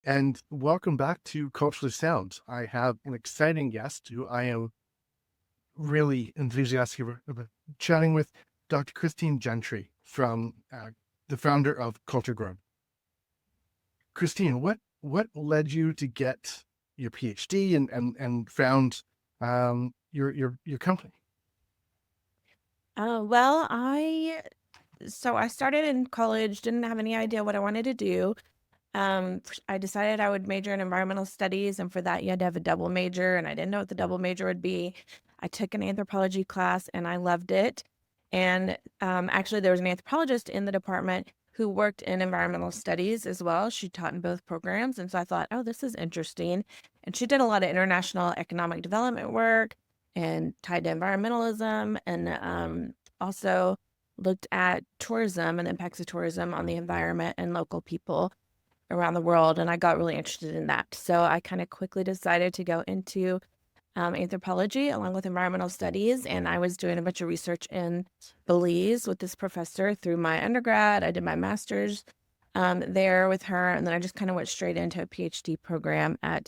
and welcome back to Culturally Sound. I have an exciting guest who I am really enthusiastic about chatting with, Dr. Kristine Gentry from the founder of Culture Grown. Kristine, what led you to get your PhD and found your company? Well, I started in college, didn't have any idea what I wanted to do. I decided I would major in environmental studies, and for that, you had to have a double major, and I didn't know what the double major would be. I took an anthropology class, and I loved it. And actually, there was an anthropologist in the department who worked in environmental studies as well. She taught in both programs, and so I thought, oh, this is interesting. And she did a lot of international economic development work and tied to environmentalism, and also looked at tourism and the impacts of tourism on the environment and local people around the world. And I got really interested in that. So I kind of quickly decided to go into anthropology along with environmental studies. And I was doing a bunch of research in Belize with this professor through my undergrad. I did my master's there with her. And then I just kind of went straight into a PhD program I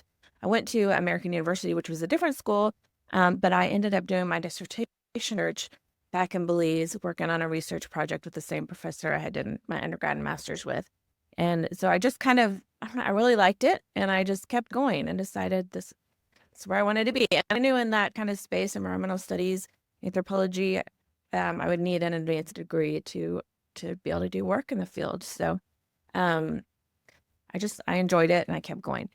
went to American University, which was a different school, but I ended up doing my dissertation research back in Belize, working on a research project with the same professor I had done my undergrad and master's with. And so I just kind of, I really liked it, and I just kept going and decided this is where I wanted to be. And I knew in that kind of space, environmental studies, anthropology, I would need an advanced degree to be able to do work in the field. So um, I enjoyed it, and I kept going.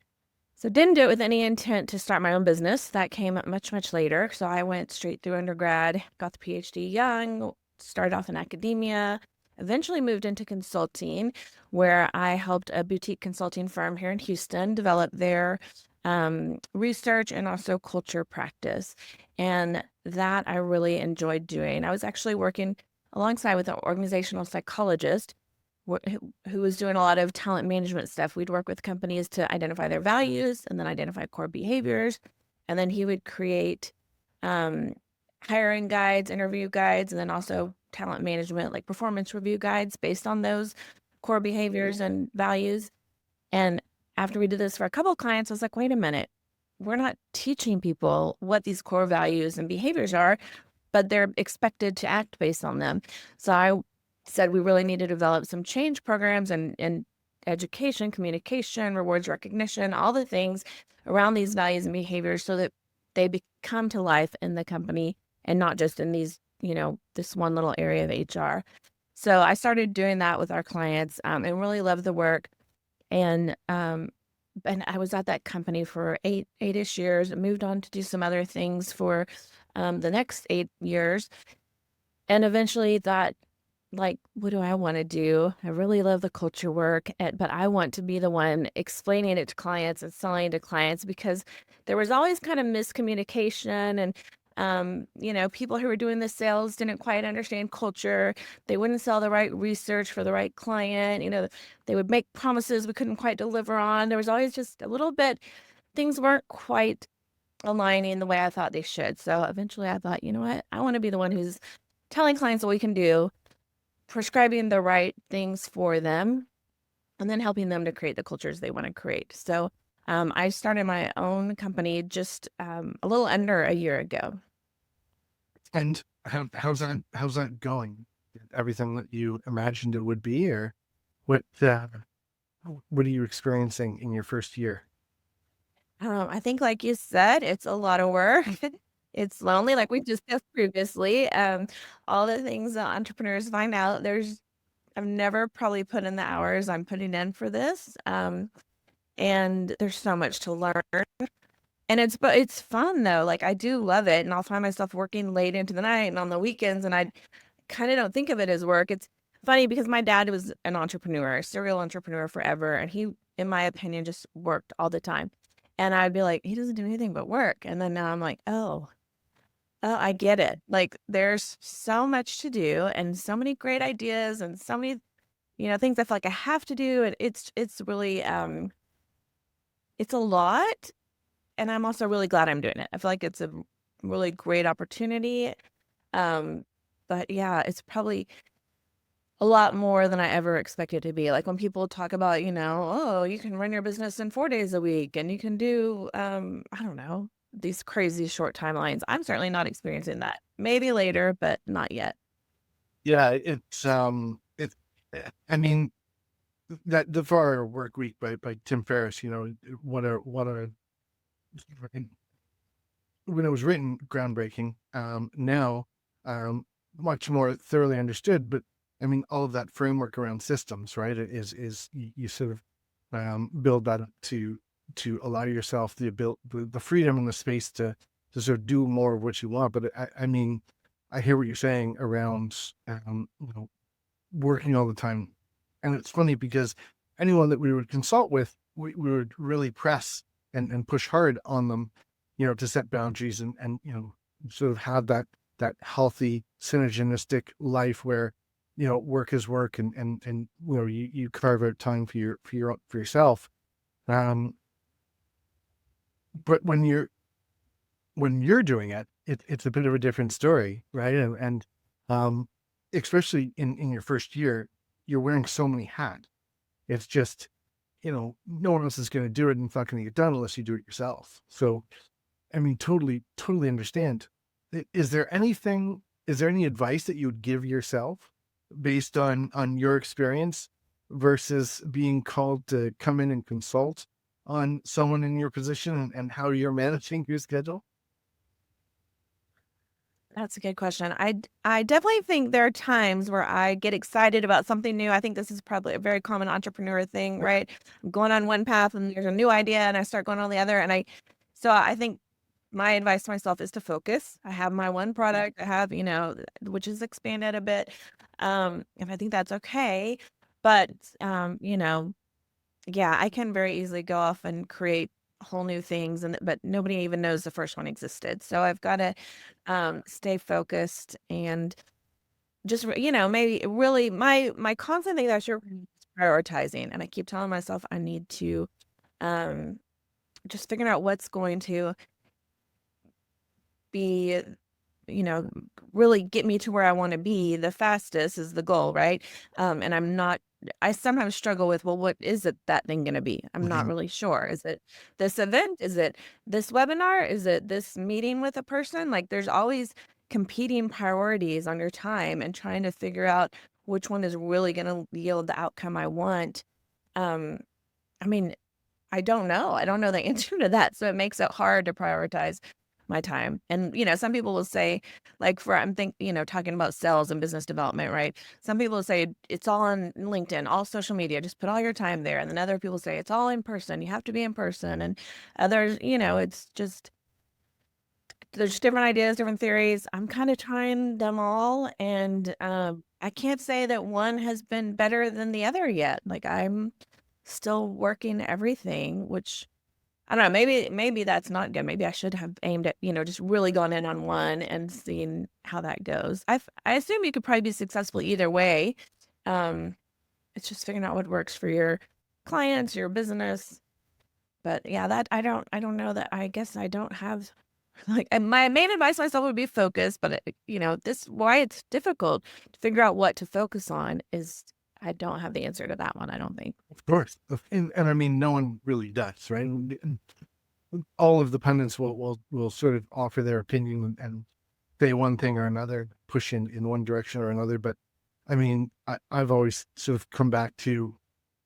So didn't do it with any intent to start my own business. That came much, much later. So I went straight through undergrad, got the PhD young, started off in academia, eventually moved into consulting, where I helped a boutique consulting firm here in Houston develop their research and also culture practice. And that I really enjoyed doing. I was actually working alongside with an organizational psychologist who was doing a lot of talent management stuff. We'd work with companies to identify their values and then identify core behaviors. And then he would create um, hiring guides, interview guides, and then also talent management, like performance review guides based on those core behaviors and values. And after we did this for a couple of clients, I was like, wait a minute, we're not teaching people what these core values and behaviors are, but they're expected to act based on them. So I said we really need to develop some change programs and education, communication, rewards recognition, all the things around these values and behaviors so that they become to life in the company and not just in this one little area of HR. So I started doing that with our clients and really loved the work. And I was at that company for eight-ish years, moved on to do some other things for the next 8 years, and eventually thought, like, what do I want to do? I really love the culture work, but I want to be the one explaining it to clients and selling to clients because there was always kind of miscommunication and people who were doing the sales didn't quite understand culture. They wouldn't sell the right research for the right client. They would make promises we couldn't quite deliver on. There was always just a little bit, things weren't quite aligning the way I thought they should. So eventually I thought, you know what? I want to be the one who's telling clients what we can do, prescribing the right things for them, and then helping them to create the cultures they want to create. So I started my own company just a little under a year ago. And how's that going? Everything that you imagined it would be, or what? What are you experiencing in your first year? I think, like you said, it's a lot of work. It's lonely, like we discussed previously. All the things that entrepreneurs find out, I've never probably put in the hours I'm putting in for this. And there's so much to learn. But it's fun though. Like I do love it. And I'll find myself working late into the night and on the weekends. And I kind of don't think of it as work. It's funny because my dad was an entrepreneur, a serial entrepreneur forever. And he, in my opinion, just worked all the time. And I'd be like, he doesn't do anything but work. And then now I'm like, oh, I get it. Like there's so much to do and so many great ideas and so many, things I feel like I have to do. And it's really, it's a lot. And I'm also really glad I'm doing it. I feel like it's a really great opportunity. Um, but yeah, it's probably a lot more than I ever expected to be. Like when people talk about, oh, you can run your business in 4 days a week and you can do, I don't know, these crazy short timelines. I'm certainly not experiencing that. Maybe later, but not yet. Yeah, I mean, that the 4 Hour Work Week by Tim Ferriss, what a when it was written, groundbreaking. Now, um, much more thoroughly understood. But I mean, all of that framework around systems, right? Is you sort of build that up to allow yourself the freedom and the space to sort of do more of what you want. But I mean, I hear what you're saying around working all the time, and it's funny because anyone that we would consult with, we would really press and push hard on them, to set boundaries and sort of have that healthy synergistic life where work is work and you carve out time for yourself. Um, but when you're doing it, it's a bit of a different story, right? And especially in your first year, you're wearing so many hats. It's just, no one else is going to do it, and it's not going to get done unless you do it yourself. So, I mean, totally understand. Is there any advice that you would give yourself based on your experience versus being called to come in and consult on someone in your position and how you're managing your schedule? That's a good question. I definitely think there are times where I get excited about something new. I think this is probably a very common entrepreneur thing, right? I'm going on one path and there's a new idea and I start going on the other. So I think my advice to myself is to focus. I have my one product, I have, which is expanded a bit. And I think that's okay. But, yeah, I can very easily go off and create whole new things, but nobody even knows the first one existed. So I've got to stay focused and just maybe really my constant thing that you're prioritizing, and I keep telling myself I need to um just figuring out what's going to be really get me to where I want to be the fastest is the goal, right? And I sometimes struggle with, well, what is it that thing going to be? I'm not Mhm. really sure. Is it this event? Is it this webinar? Is it this meeting with a person? Like there's always competing priorities on your time and trying to figure out which one is really going to yield the outcome I want. Um, I mean, I don't know. I don't know the answer to that. So it makes it hard to prioritize my time. And, some people will say, like, talking about sales and business development, right? Some people will say it's all on LinkedIn, all social media, just put all your time there. And then other people say it's all in person. You have to be in person. And others, it's just, there's different ideas, different theories. I'm kind of trying them all. And I can't say that one has been better than the other yet. Like, I'm still working everything, which I don't know, maybe that's not good. Maybe I should have aimed at, just really gone in on one and seen how that goes. I assume you could probably be successful either way. Um, it's just figuring out what works for your clients, your business. But yeah, that I don't know that I guess I don't have like and my main advice to myself would be focus, but this why it's difficult to figure out what to focus on is I don't have the answer to that one, I don't think. Of course. And I mean, no one really does, right? And all of the pundits will sort of offer their opinion and say one thing or another, push in one direction or another. But I mean, I've always sort of come back to,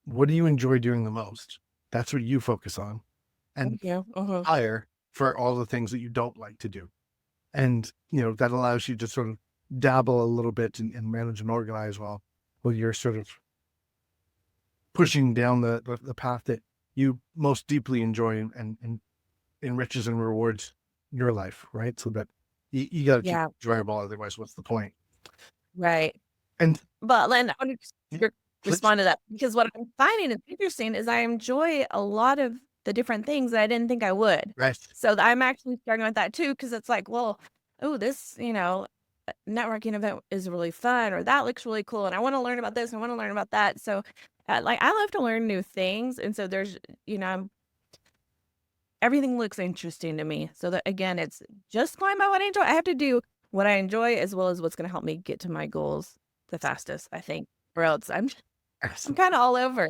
what do you enjoy doing the most? That's what you focus on, and Yeah. Uh-huh. hire for all the things that you don't like to do. And, that allows you to sort of dabble a little bit and manage and organize while you're sort of pushing down the path that you most deeply enjoy and enriches and rewards your life, right? So that you got to keep Yeah, it enjoyable. Otherwise, what's the point? right. And But Len, I want to please, respond to that because what I'm finding is interesting is I enjoy a lot of the different things that I didn't think I would. right. So I'm actually starting with that too because it's like, well, oh, this, networking event is really fun or that looks really cool and I want to learn about this and I want to learn about that. So like I love to learn new things and so there's, everything looks interesting to me. So that again, it's just going by what I enjoy. I have to do what I enjoy as well as what's going to help me get to my goals the fastest, I think. world. So I'm Excellent. kind of all over.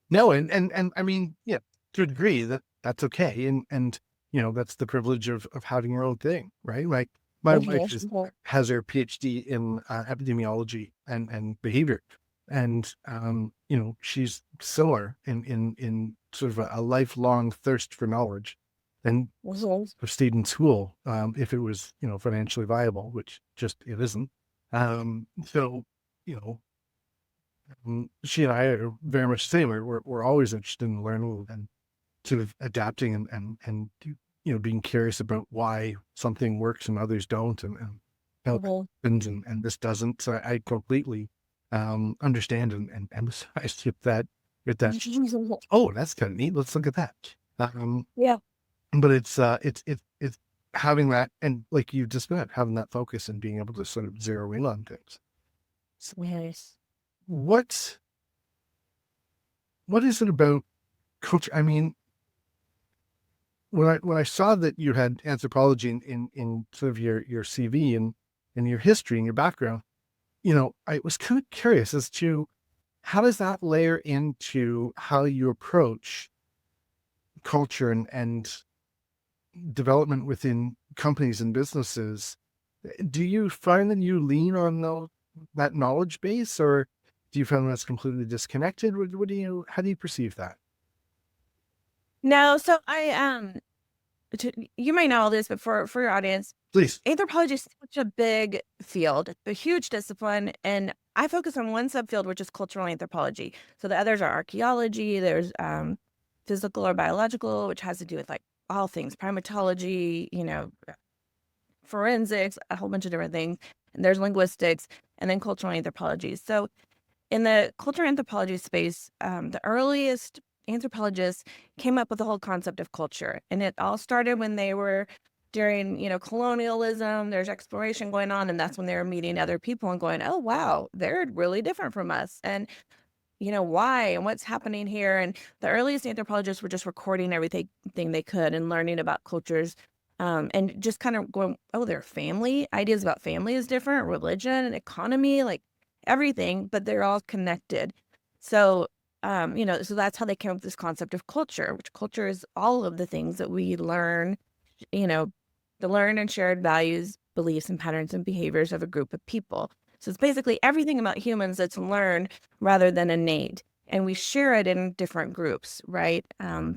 No, and I mean, yeah, to a degree that's okay. And that's the privilege of having your own thing, right? Like my wife has her PhD in epidemiology and behavior. And she's similar in sort of a lifelong thirst for knowledge and have stayed in school if it was, financially viable, which just it isn't. So, you know, she and I are very much the same. We're always interested in learning and sort of adapting and being curious about why something works and others don't, and how it happens and this doesn't. So I completely understand and empathize with that. Oh, that's kind of neat. Let's look at that. Yeah. But it's having that, and like you just said, having that focus and being able to sort of zero in on things. Yes. What is it about culture? I mean, when I saw that you had anthropology in sort of your CV and your history and your background, I was kind of curious as to how does that layer into how you approach culture and development within companies and businesses. Do you find that you lean on that knowledge base, or do you find that's completely disconnected? How do you perceive that? No, so you might know all this, but for your audience, Please. anthropology is such a big field, a huge discipline, and I focus on one subfield, which is cultural anthropology. So the others are archaeology, there's physical or biological, which has to do with like all things, primatology, forensics, a whole bunch of different things. And there's linguistics, and then cultural anthropology. So in the cultural anthropology space, the earliest anthropologists came up with the whole concept of culture. And it all started when they were during, colonialism, there's exploration going on. And that's when they were meeting other people and going, oh, wow, they're really different from us. And, why and what's happening here. And the earliest anthropologists were just recording everything they could and learning about cultures. And just kind of going, oh, their family, ideas about family is different, religion and economy, like everything, but they're all connected. So, so that's how they came up with this concept of culture, which culture is all of the things that we learn, the learned and shared values, beliefs, and patterns and behaviors of a group of people. So it's basically everything about humans that's learned rather than innate. And we share it in different groups, right?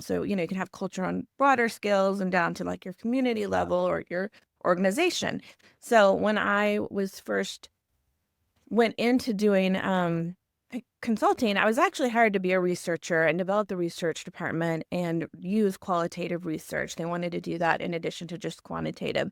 So, you can have culture on broader scales and down to like your community level or your organization. So when I was first went into doing consulting, I was actually hired to be a researcher and develop the research department and use qualitative research. They wanted to do that in addition to just quantitative.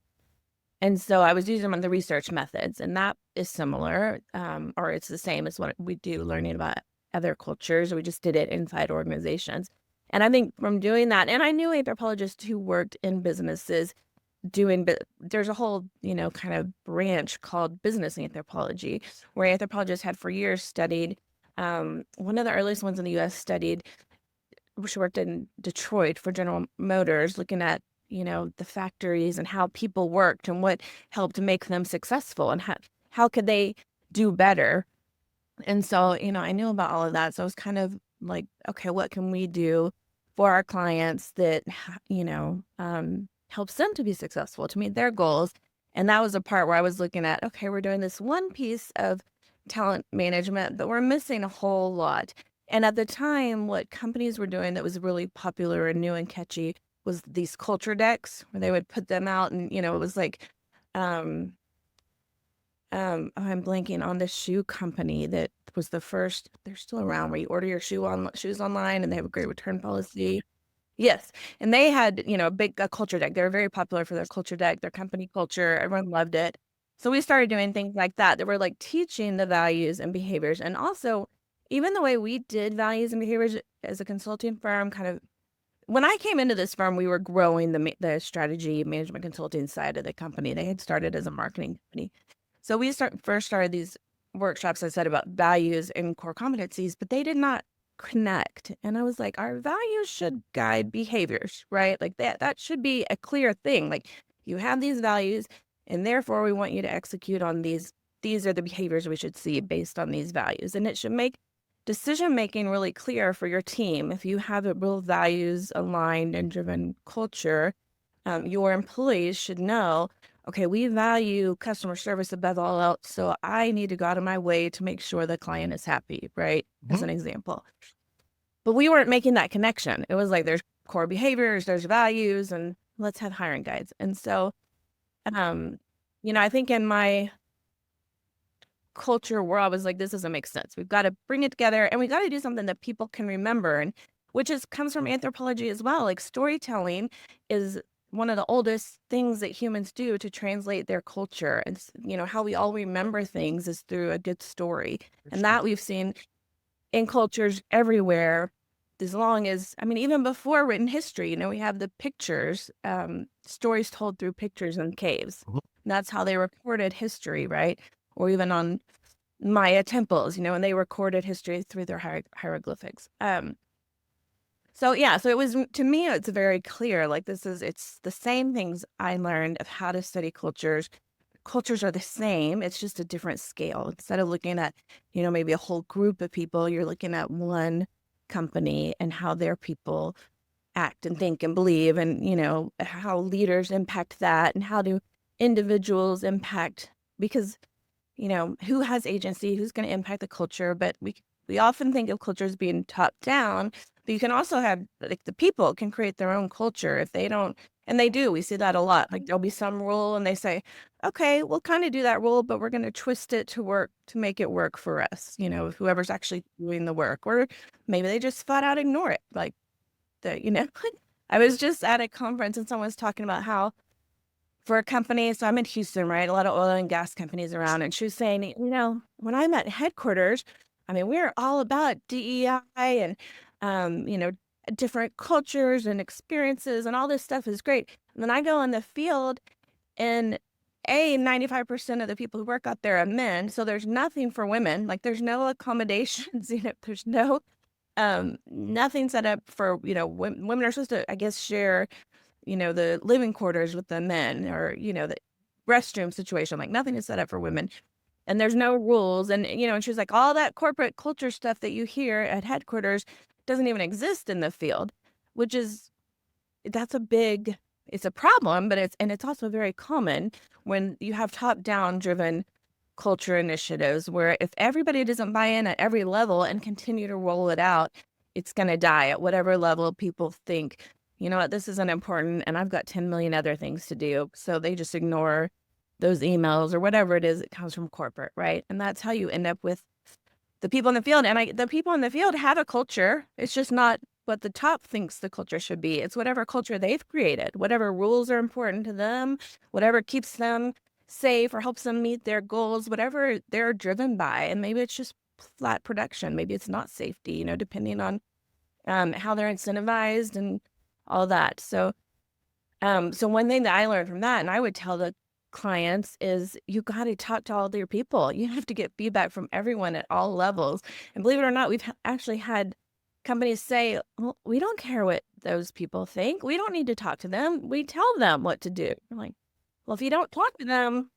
And so I was using the research methods, and that is similar, or it's the same as what we do learning about other cultures. We just did it inside organizations. And I think from doing that, and I knew anthropologists who worked in businesses there's a whole, kind of branch called business anthropology, where anthropologists had for years studied, one of the earliest ones in the US studied, she worked in Detroit for General Motors, looking at, the factories and how people worked and what helped make them successful and how could they do better. And so, I knew about all of that. So I was kind of like, okay, what can we do for our clients that, helps them to be successful, to meet their goals? And that was a part where I was looking at, okay, we're doing this one piece of talent management, but we're missing a whole lot. And at the time, what companies were doing that was really popular and new and catchy was these culture decks where they would put them out and, it was like, um, I'm blanking on the shoe company that was the first. They're still around where you order your shoes online and they have a great return policy. Yes. And they had, a culture deck. They were very popular for their culture deck, their company culture. Everyone loved it. So we started doing things like that were like teaching the values and behaviors. And also, even the way we did values and behaviors as a consulting firm, kind of when I came into this firm, we were growing the strategy management consulting side of the company. They had started as a marketing company. So we first started these workshops, I said, about values and core competencies, but they did not connect. And I was like, our values should guide behaviors, right? Like that should be a clear thing. Like you have these values and therefore we want you to execute on these these are the behaviors we should see based on these values. And it should make decision making really clear for your team. If you have a real values aligned and driven culture, your employees should know, okay, we value customer service above all else, so I need to go out of my way to make sure the client is happy, right? As an example. But we weren't making that connection. It was like, there's core behaviors, there's values, and let's have hiring guides. And so, I think in my culture where I was like, this doesn't make sense. We've got to bring it together, and we got to do something that people can remember, and which comes from anthropology as well. Like, storytelling is one of the oldest things that humans do to translate their culture. And how we all remember things is through a good story. And that we've seen in cultures everywhere, as long as, even before written history, we have the pictures, stories told through pictures in caves. And that's how they recorded history, right? Or even on Maya temples, and they recorded history through their hieroglyphics. So it was, to me, it's very clear, like, it's the same things I learned of how to study cultures. Cultures are the same, it's just a different scale. Instead of looking at, maybe a whole group of people, you're looking at one company and how their people act and think and believe, and, how leaders impact that, and how do individuals impact, because, who has agency, who's going to impact the culture. But we often think of cultures being top down, but you can also have, like, the people can create their own culture if they don't, and they do. We see that a lot. Like, there'll be some rule and they say, okay, we'll kind of do that rule, but we're going to twist it to make it work for us, whoever's actually doing the work. Or maybe they just flat out ignore it. Like, I was just at a conference and someone was talking about how, for a company, so I'm in Houston, right? A lot of oil and gas companies around. And she was saying, when I'm at headquarters, we're all about DEI and, different cultures and experiences, and all this stuff is great. And then I go in the field, and 95% of the people who work out there are men. So there's nothing for women. Like, there's no accommodations, there's no, nothing set up for, women are supposed to, I guess, share, the living quarters with the men, or, the restroom situation. Like, nothing is set up for women, and there's no rules. And, and she was like, all that corporate culture stuff that you hear at headquarters doesn't even exist in the field, which is, it's a problem, but it's also very common when you have top-down driven culture initiatives, where if everybody doesn't buy in at every level and continue to roll it out, it's going to die at whatever level people think, what, this isn't important, and I've got 10 million other things to do. So they just ignore those emails or whatever it is that comes from corporate, right? And that's how you end up with the people in the field. And the people in the field have a culture. It's just not what the top thinks the culture should be. It's whatever culture they've created, whatever rules are important to them, whatever keeps them safe or helps them meet their goals, whatever they're driven by. And maybe it's just flat production. Maybe it's not safety, depending on how they're incentivized and all that. So one thing that I learned from that, and I would tell the clients, is you got to talk to all of your people. You have to get feedback from everyone at all levels. And believe it or not, we've actually had companies say, well, we don't care what those people think. We don't need to talk to them. We tell them what to do. We're like, well, if you don't talk to them,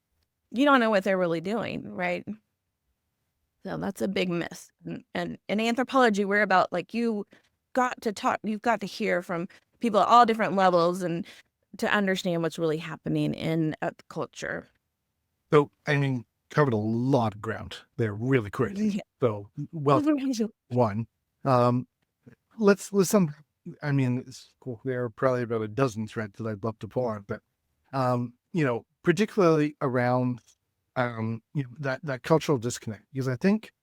you don't know what they're really doing, right? So that's a big miss. And in anthropology, we're about, like, you've got to hear from people at all different levels and to understand what's really happening in a culture. So, covered a lot of ground there really quick. Yeah. So, well, one, let's it's cool. There are probably about a dozen threads that I'd love to pull on, but, particularly around, that cultural disconnect, because I think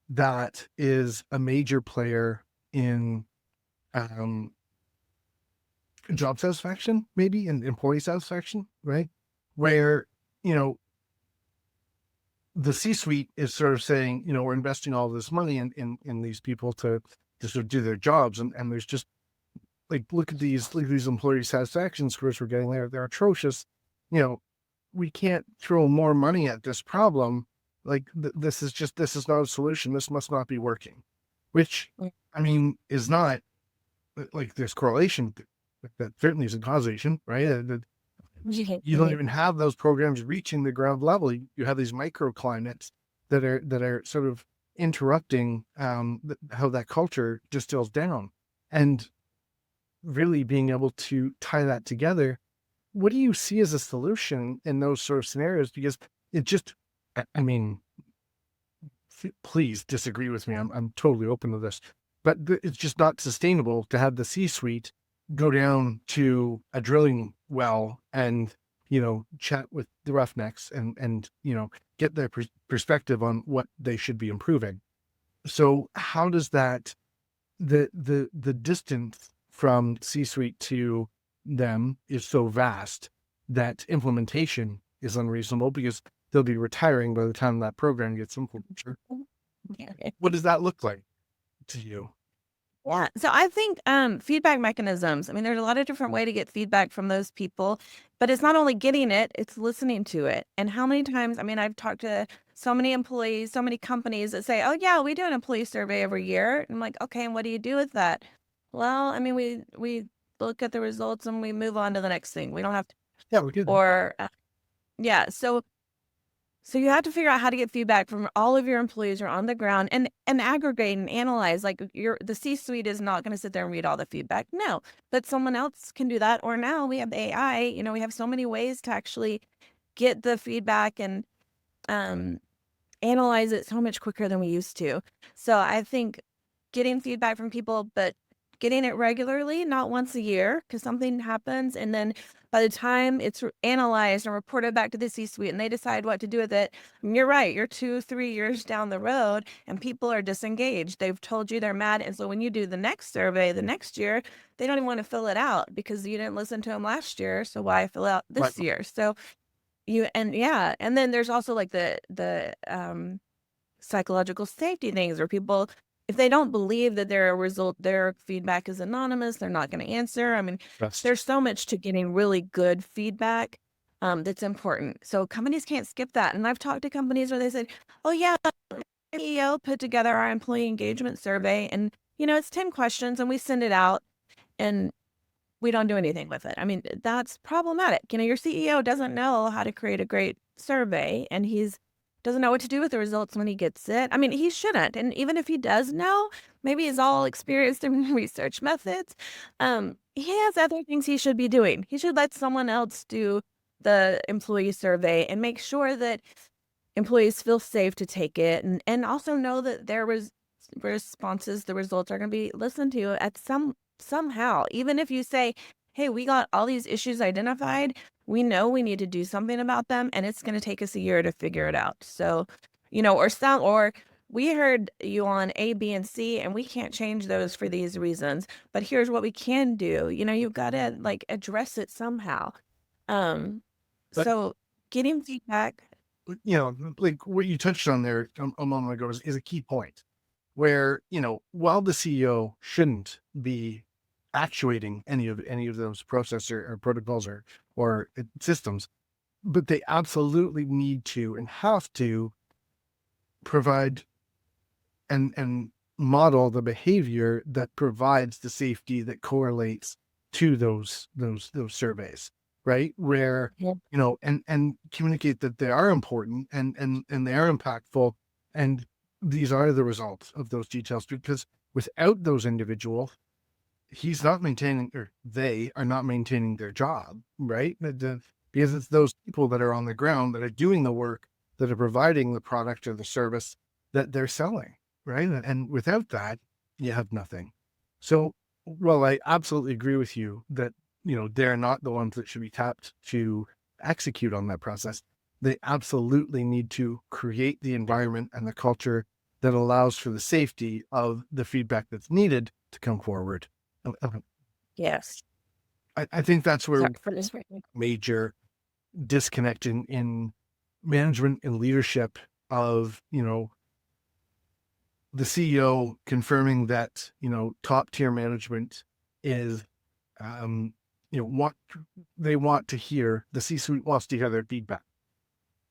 that is a major player in, job satisfaction, maybe, and employee satisfaction, right? Where, the C-suite is sort of saying, we're investing all this money in these people to sort of do their jobs. And there's just, like, look at these employee satisfaction scores we're getting there. They're atrocious. We can't throw more money at this problem. Like, this is not a solution. This must not be working, which, is not, like, there's correlation. That certainly is a causation, right? You don't even have those programs reaching the ground level. You have these microclimates that are sort of interrupting how that culture distills down, and really being able to tie that together. What do you see as a solution in those sort of scenarios? Because it just, I mean, please disagree with me. I'm totally open to this, but it's just not sustainable to have the C-suite go down to a drilling well and, chat with the roughnecks and, get their perspective on what they should be improving. So how does that, the distance from C-suite to them is so vast that implementation is unreasonable because they'll be retiring by the time that program gets implemented. What does that look like to you? Yeah. So I think feedback mechanisms. I mean, there's a lot of different way to get feedback from those people, but it's not only getting it, it's listening to it. And how many times, I mean, I've talked to so many employees, so many companies that say, "Oh yeah, we do an employee survey every year." And I'm like, "Okay, and what do you do with that?" Well, I mean, we look at the results and we move on to the next thing. We don't have to, Yeah, we do that. or yeah. So you have to figure out how to get feedback from all of your employees who are on the ground and aggregate and analyze. Like the C-suite is not going to sit there and read all the feedback. No, but someone else can do that. Or now we have AI, we have so many ways to actually get the feedback and um, analyze it so much quicker than we used to. So I think getting feedback from people, but getting it regularly, not once a year, because something happens. And then by the time it's analyzed and reported back to the C-suite and they decide what to do with it, you're right, you're 2-3 years down the road and people are disengaged. They've told you they're mad. And so when you do the next survey the next year, they don't even want to fill it out because you didn't listen to them last year. So why fill out Right. this year? So and then there's also like the psychological safety things where people, if they don't believe that their feedback is anonymous, they're not going to answer. I mean, Best. there's so much to getting really good feedback that's important. So companies can't skip that. And I've talked to companies where they said, "Oh yeah, CEO put together our employee engagement survey, and it's 10 questions, and we send it out, and we don't do anything with it." I mean, that's problematic. Your CEO doesn't know how to create a great survey, and he's doesn't know what to do with the results when he gets it. I mean, he shouldn't. And even if he does know, maybe he's all experienced in research methods. He has other things he should be doing. He should let someone else do the employee survey and make sure that employees feel safe to take it, and also know that their responses, the results are going to be listened to at somehow. Even if you say, "Hey, we got all these issues identified. We know we need to do something about them, and it's going to take us a year to figure it out." So, or we heard you on A, B, and C, and we can't change those for these reasons, but here's what we can do. You've got to like address it somehow. Um, But, so getting feedback. like what you touched on there a moment ago is a key point where, while the CEO shouldn't be actuating any of those process or protocols or systems, but they absolutely need to and have to provide and model the behavior that provides the safety that correlates to those surveys, right? Where, Yeah. and communicate that they are important and they are impactful, and these are the results of those details, because without those individuals, he's not maintaining, or they are not maintaining their job, right? Because it's those people that are on the ground that are doing the work, that are providing the product or the service that they're selling, right? And without that, you have nothing. So, well, I absolutely agree with you that, they're not the ones that should be tapped to execute on that process. They absolutely need to create the environment and the culture that allows for the safety of the feedback that's needed to come forward. Yes. I think that's where Sorry for this. major disconnect in management and leadership of, the CEO confirming that, top tier management is, what they want to hear, the C-suite wants to hear their feedback.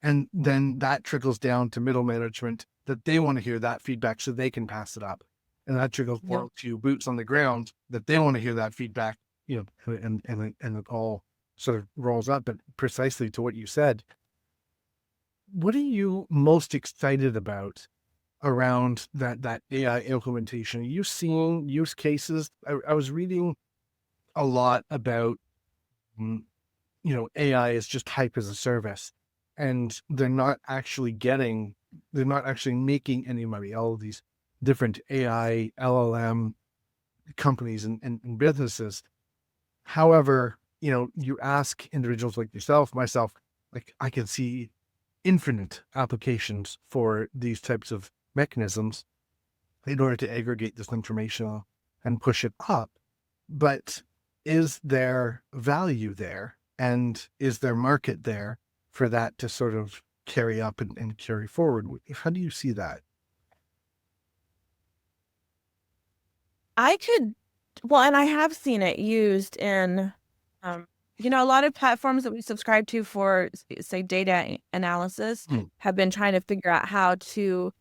And then that trickles down to middle management, that they want to hear that feedback so they can pass it up. And that trickles Yep. down to boots on the ground, that they want to hear that feedback, and it all sort of rolls up, but precisely to what you said, what are you most excited about around that AI implementation? Are you seeing use cases? I was reading a lot about, mm, AI is just hype as a service, and they're not actually making any money. All of these different AI, LLM companies and businesses. However, you ask individuals like yourself, myself, like I can see infinite applications for these types of mechanisms in order to aggregate this information and push it up. But is there value there? And is there market there for that to sort of carry up and carry forward? How do you see that? I could, well, and I have seen it used in, um, a lot of platforms that we subscribe to for, say, data analysis Hmm. have been trying to figure out how to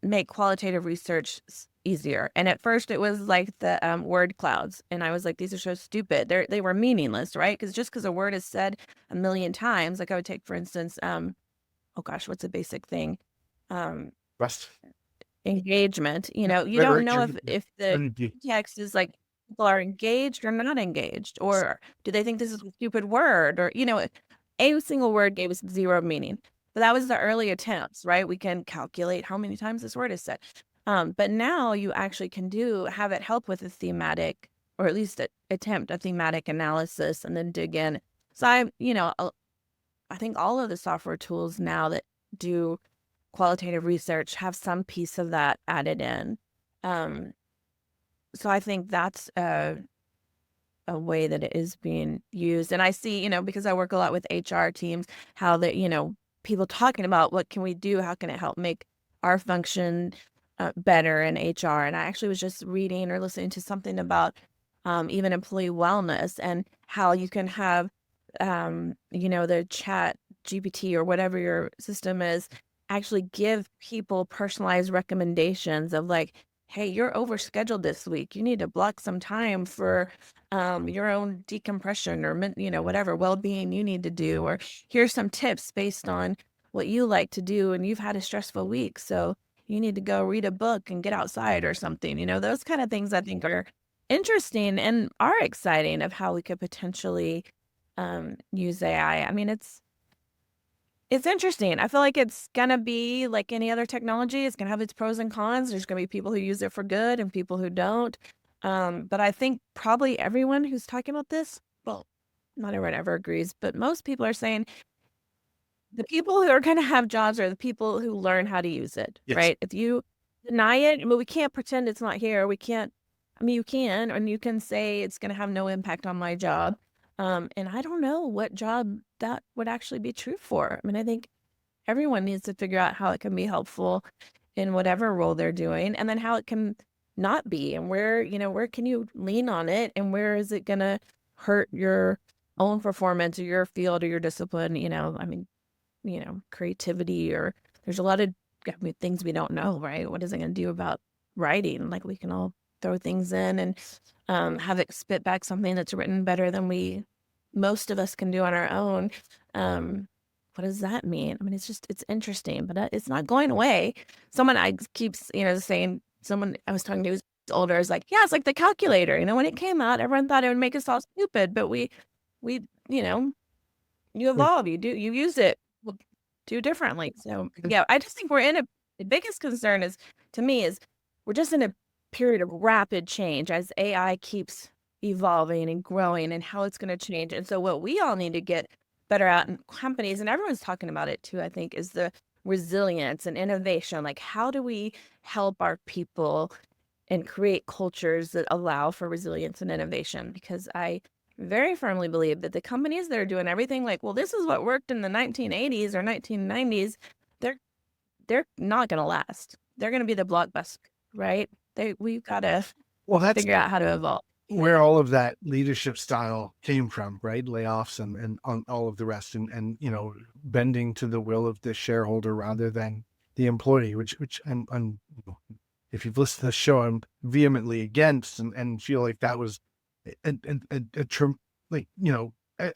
make qualitative research easier. And at first, it was like the word clouds, and I was like, these are so stupid. They were meaningless, right? Because just because a word is said a million times, like I would take, for instance, oh gosh, what's a basic thing? Um, Rest. Engagement. You Right, don't right. know if the You're- text is like people are engaged or not engaged, or do they think this is a stupid word, or a single word gave us zero meaning. But that was the early attempts, right? We can calculate how many times this word is said. But now you actually can have it help with a thematic, or at least attempt a thematic analysis and then dig in. So I think all of the software tools now that do qualitative research have some piece of that added in. Um, so I think that's a way that it is being used. And I see, because I work a lot with HR teams, how people talking about what can we do? How can it help make our function better in HR? And I actually was just reading or listening to something about even employee wellness and how you can have, the chat GPT or whatever your system is actually give people personalized recommendations of like, hey, you're overscheduled this week. You need to block some time for your own decompression or whatever well-being you need to do, or here's some tips based on what you like to do and you've had a stressful week, so you need to go read a book and get outside or something. Those kind of things I think are interesting and are exciting of how we could potentially use AI. I mean, it's interesting. I feel like it's gonna be like any other technology. It's gonna have its pros and cons. There's gonna be people who use it for good and people who don't. But I think probably everyone who's talking about this, well, not everyone ever agrees, but most people are saying the people who are gonna have jobs are the people who learn how to use it, Yes. right? If you deny it, we can't pretend it's not here. We can't, you can, and you can say it's gonna have no impact on my job. And I don't know what job that would actually be true for. I mean, I think everyone needs to figure out how it can be helpful in whatever role they're doing, and then how it can not be, and where can you lean on it, and where is it going to hurt your own performance or your field or your discipline. I mean, creativity, or there's a lot of things we don't know, right? What is it going to do about writing? Like we can all throw things in and have it spit back something that's written better than most of us can do on our own. What does that mean? I mean, it's interesting, but it's not going away. Someone I keeps, saying, someone I was talking to who's older is like, yeah, it's like the calculator. When it came out, everyone thought it would make us all stupid, but we, you evolve, you use it, we'll do differently. So yeah, I just think the biggest concern to me is we're just in a period of rapid change as AI keeps evolving and growing and how it's going to change. And so what we all need to get better at in companies, and everyone's talking about it too, I think, is the resilience and innovation. Like, how do we help our people and create cultures that allow for resilience and innovation? Because I very firmly believe that the companies that are doing everything like, well, this is what worked in the 1980s or 1990s, they're not going to last. They're going to be the blockbuster, right? We've got to Well, that's figure out how to evolve. where all of that leadership style came from, right? Layoffs and on all of the rest, and bending to the will of the shareholder rather than the employee, which I'm if you've listened to the show, I'm vehemently against, and feel like that was a, a, a, a like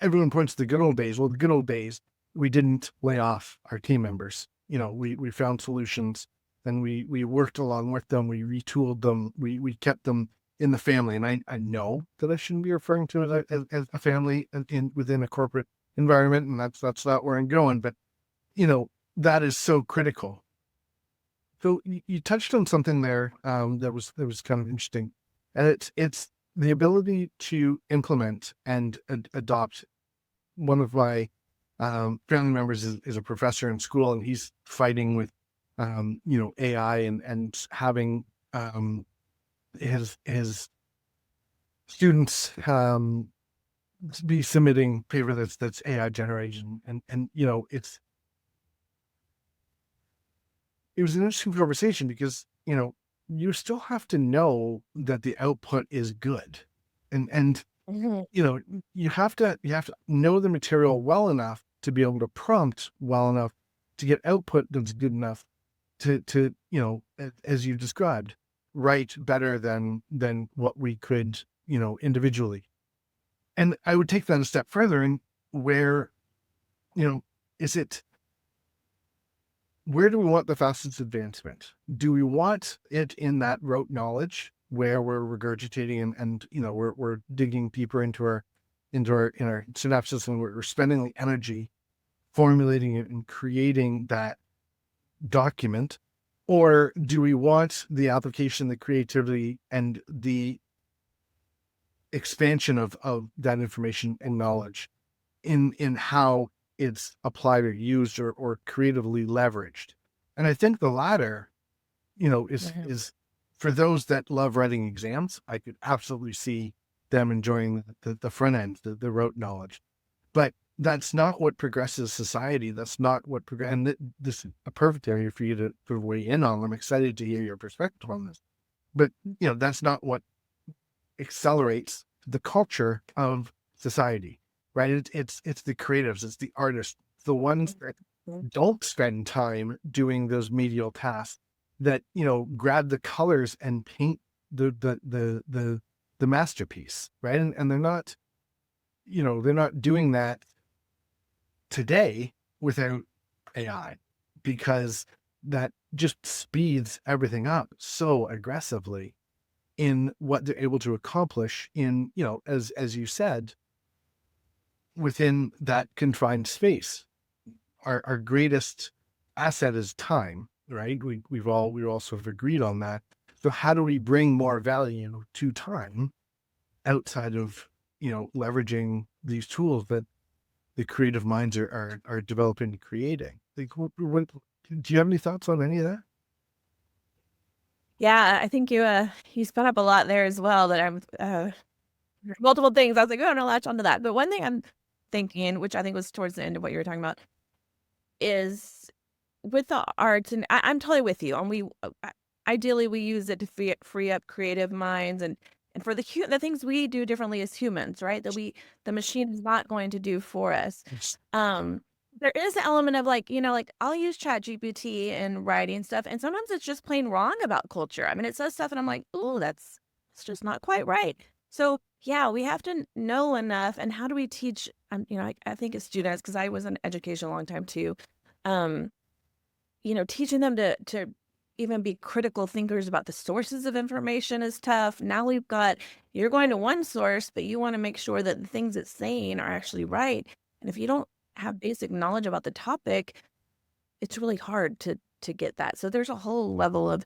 everyone points to the good old days. Well, the good old days, we didn't lay off our team members. We found solutions, and we worked along with them. We retooled them. We kept them in the family. And I know that I shouldn't be referring to it as a family within a corporate environment, and that's not where I'm going. But that is so critical. So you touched on something there that was kind of interesting, and it's the ability to implement and adopt. One of my family members is a professor in school, and he's fighting with AI and having his students be submitting paper that's AI generation, and it was an interesting conversation because you still have to know that the output is good, and Mhm. you have to know the material well enough to be able to prompt well enough to get output that's good enough to as you described, write better than what we could individually. And I would take that a step further, and where is it where do we want the fastest advancement? Do we want it in that rote knowledge where we're regurgitating and we're digging deeper into our in our synapses, and we're spending the energy formulating it and creating that document? Or do we want the application, the creativity, and the expansion of that information and knowledge in how it's applied or used or creatively leveraged? And I think the latter, Mhm. is for those that love writing exams. I could absolutely see them enjoying the front end, the rote knowledge. But that's not what progresses society. That's not what progress. And this is a perfect area for you to weigh in on. I'm excited to hear your perspective on this. But that's not what accelerates the culture of society, right? It's the creatives, it's the artists, the ones that Mhm. don't spend time doing those medial tasks, that grab the colors and paint the masterpiece, right? And they're not doing that today without AI, because that just speeds everything up so aggressively in what they're able to accomplish in, as you said, within that confined space. Our greatest asset is time, right? We all sort of agreed on that. So how do we bring more value to time outside of leveraging these tools that the creative minds are developing and creating? Like, do you have any thoughts on any of that? Yeah, I think you spun up a lot there as well that I'm multiple things. I was like, oh, I'm gonna latch onto that. But one thing I'm thinking, which I think was towards the end of what you were talking about, is with the arts, and I'm totally with you. And ideally we use it to free up creative minds and for the things we do differently as humans, right? That the machine is not going to do for us. It's Um, there is an element of like, like I'll use Chat GPT and writing stuff, and sometimes it's just plain wrong about culture. I mean, it says stuff and I'm like, oh, it's just not quite right. So yeah, we have to know enough. And how do we teach? I think as students, because I was in education a long time too. Um, teaching them to even be critical thinkers about the sources of information is tough. Now you're going to one source, but you want to make sure that the things it's saying are actually right. And if you don't have basic knowledge about the topic, it's really hard to get that. So there's a whole level of,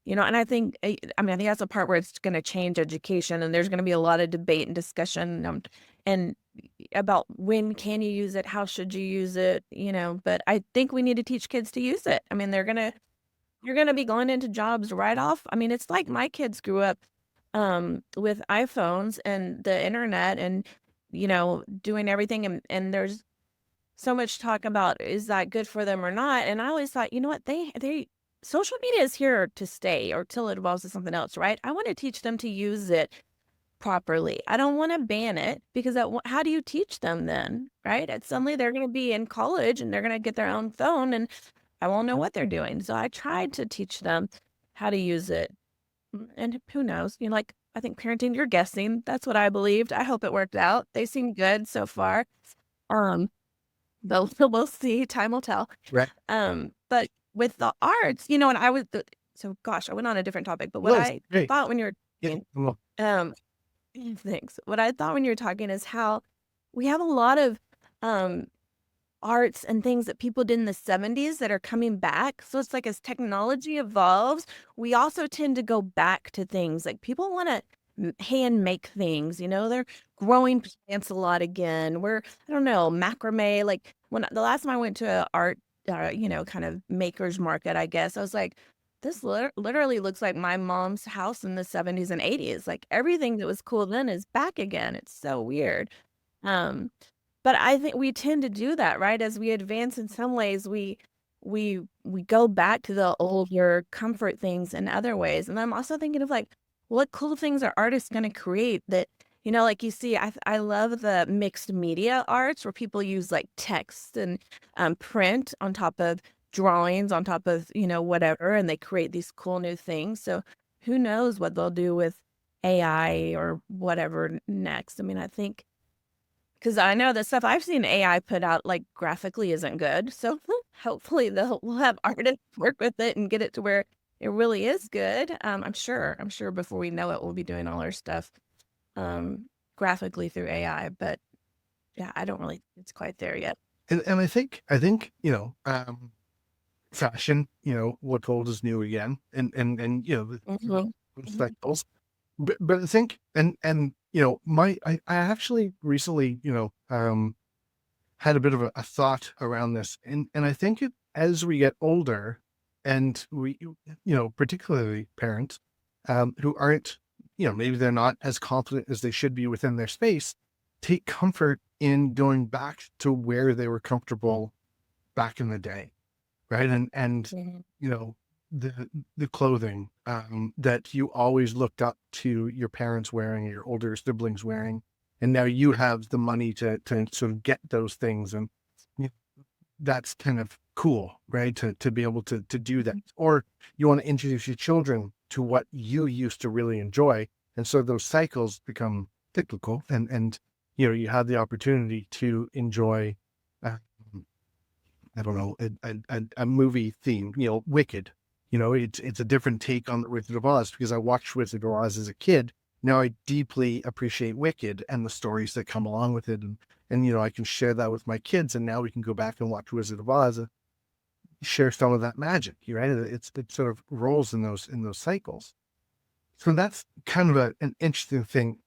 and I think that's a part where it's going to change education, and there's going to be a lot of debate and discussion, and about when can you use it, how should you use it, but I think we need to teach kids to use it. I mean, you're gonna be going into jobs right off. I mean, it's like my kids grew up with iPhones and the internet and doing everything, and there's so much talk about is that good for them or not. And I always thought, you know what, they social media is here to stay or till it evolves to something else, right? I want to teach them to use it properly. I don't want to ban it because how do you teach them then, right? And suddenly they're going to be in college and they're going to get their own phone and I won't know what they're doing. So I tried to teach them how to use it And who knows? Like, I think parenting, you're guessing. That's what I believed. I hope it worked out. They seem good so far. Um, but we'll see. Time will tell. Right. But with the arts, and so gosh, I went on a different topic, but what No, it's I great. thought when you were Yeah. talking, Well, um, thanks. What I thought when you were talking is how we have a lot of um arts and things that people did in the 70s that are coming back. So it's like as technology evolves, we also tend to go back to things. Like people want to hand make things, they're growing plants a lot again. I don't know, macrame. Like when the last time I went to a art, kind of maker's market, I guess, I was like, this literally looks like my mom's house in the 70s and 80s. Like everything that was cool then is back again. It's so weird. Um, but I think we tend to do that, right? As we advance in some ways, we go back to the older comfort things in other ways. And I'm also thinking of like, what cool things are artists going to create that, like you see, I love the mixed media arts where people use like text and print on top of drawings, on top of, whatever, and they create these cool new things. So who knows what they'll do with AI or whatever next. I mean, I think because I know the stuff I've seen AI put out, like, graphically isn't good, so hopefully we'll have artists work with it and get it to where it really is good. I'm sure before we know it, we'll be doing all our stuff, um, graphically through AI, but, yeah, I don't really think it's quite there yet. and I think, fashion, what's old is new again. And Mhm. the Mhm. cycles. But I think, and I actually recently, had a bit of a thought around this. And I think as we get older, and we, particularly parents, who aren't, maybe they're not as confident as they should be within their space, take comfort in going back to where they were comfortable back in the day. Right. And, Mhm. you know, the clothing, that you always looked up to your parents wearing, your older siblings wearing, and now you have the money to sort of get those things. And you that's kind of cool, right? To be able to do that. Or you want to introduce your children to what you used to really enjoy. And so those cycles become cyclical, and you have the opportunity to enjoy, uh, I don't know, a movie theme, Wicked. It's a different take on the Wizard of Oz, because I watched Wizard of Oz as a kid. Now I deeply appreciate Wicked and the stories that come along with it. And I can share that with my kids. And now we can go back and watch Wizard of Oz and share some of that magic, right? It sort of rolls in those cycles. So that's kind of an interesting thing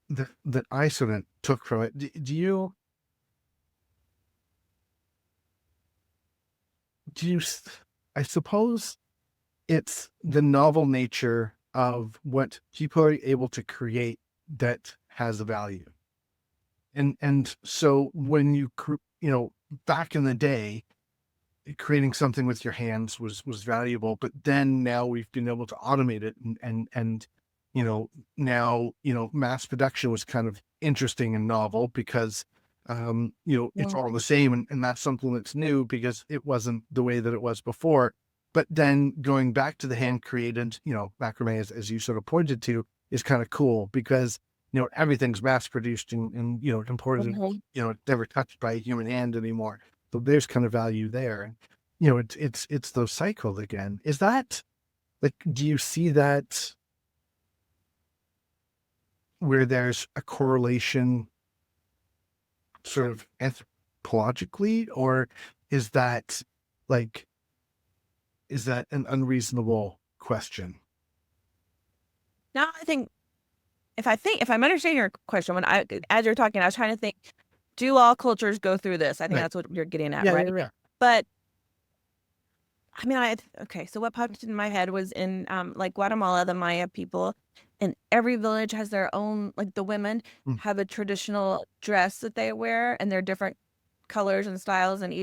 that I sort of took from it. Do you, I suppose it's the novel nature of what people are able to create that has a value. And so when back in the day, creating something with your hands was valuable, but then now we've been able to automate it, and now mass production was kind of interesting and novel, because it's Yeah. all the same, and that's something that's new because it wasn't the way that it was before. But then going back to the hand created, macrame, as you sort of pointed to, is kind of cool, because everything's mass produced and imported. Mhm. It's never touched by a human hand anymore. So there's kind of value there. And it's those cycles again. Is that, like, do you see that where there's a correlation sort of anthropologically, or is that, like, is that an unreasonable question? Now I think if I'm understanding your question, as you're talking, I was trying to think, do all cultures go through this? I think Right. that's what you're getting at, Yeah, yeah, right? yeah. But I mean, okay, so what popped in my head was in like Guatemala, the Maya people, and every village has their own, like the women Mm. have a traditional dress that they wear, and they're different colors and styles, and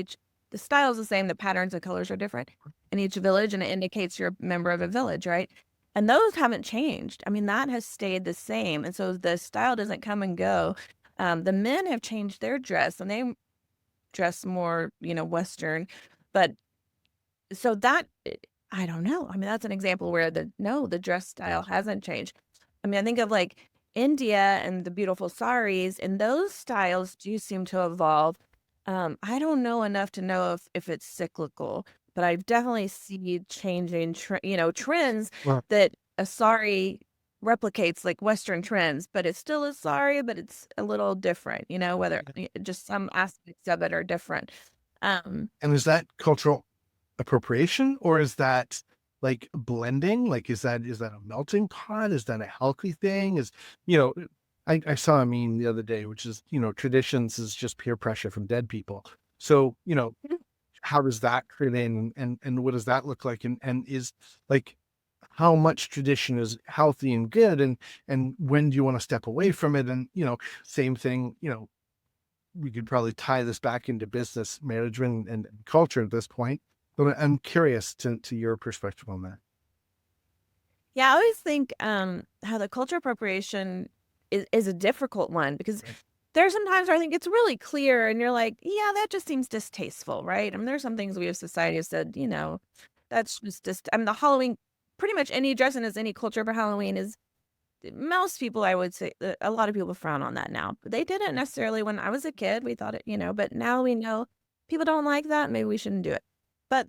the style is the same, the patterns and colors are different in each village, and it indicates you're a member of a village, right? And those haven't changed. I mean, that has stayed the same, and so the style doesn't come and go. The men have changed their dress, and they dress more, Western, but so that I don't know. I mean, that's an example where the dress style hasn't changed. I mean, I think of like India and the beautiful saris, and those styles do seem to evolve. I don't know enough to know if it's cyclical, but I've definitely seen changing, trends Well, that a sari replicates like Western trends, but it's still a sari, but it's a little different, whether just some aspects of it are different. Um, and is that cultural appropriation, or is that like blending? Like, is that a melting pot? Is that a healthy thing? You know, I saw a meme the other day, which is, traditions is just peer pressure from dead people. So, how does that fit in, and what does that look like? And is like, how much tradition is healthy and good, and when do you want to step away from it? And, same thing, we could probably tie this back into business management and culture at this point, but I'm curious to your perspective on that. Yeah, I always think how the culture appropriation is a difficult one because Right. there's some times where I think it's really clear and you're like, yeah, that just seems distasteful, right? I mean, there's some things we as society have said, that's just, I mean, the Halloween, pretty much any dressing as any culture for Halloween is, most people, I would say, a lot of people frown on that now. But they didn't necessarily when I was a kid. We thought it, but now we know people don't like that. Maybe we shouldn't do it. But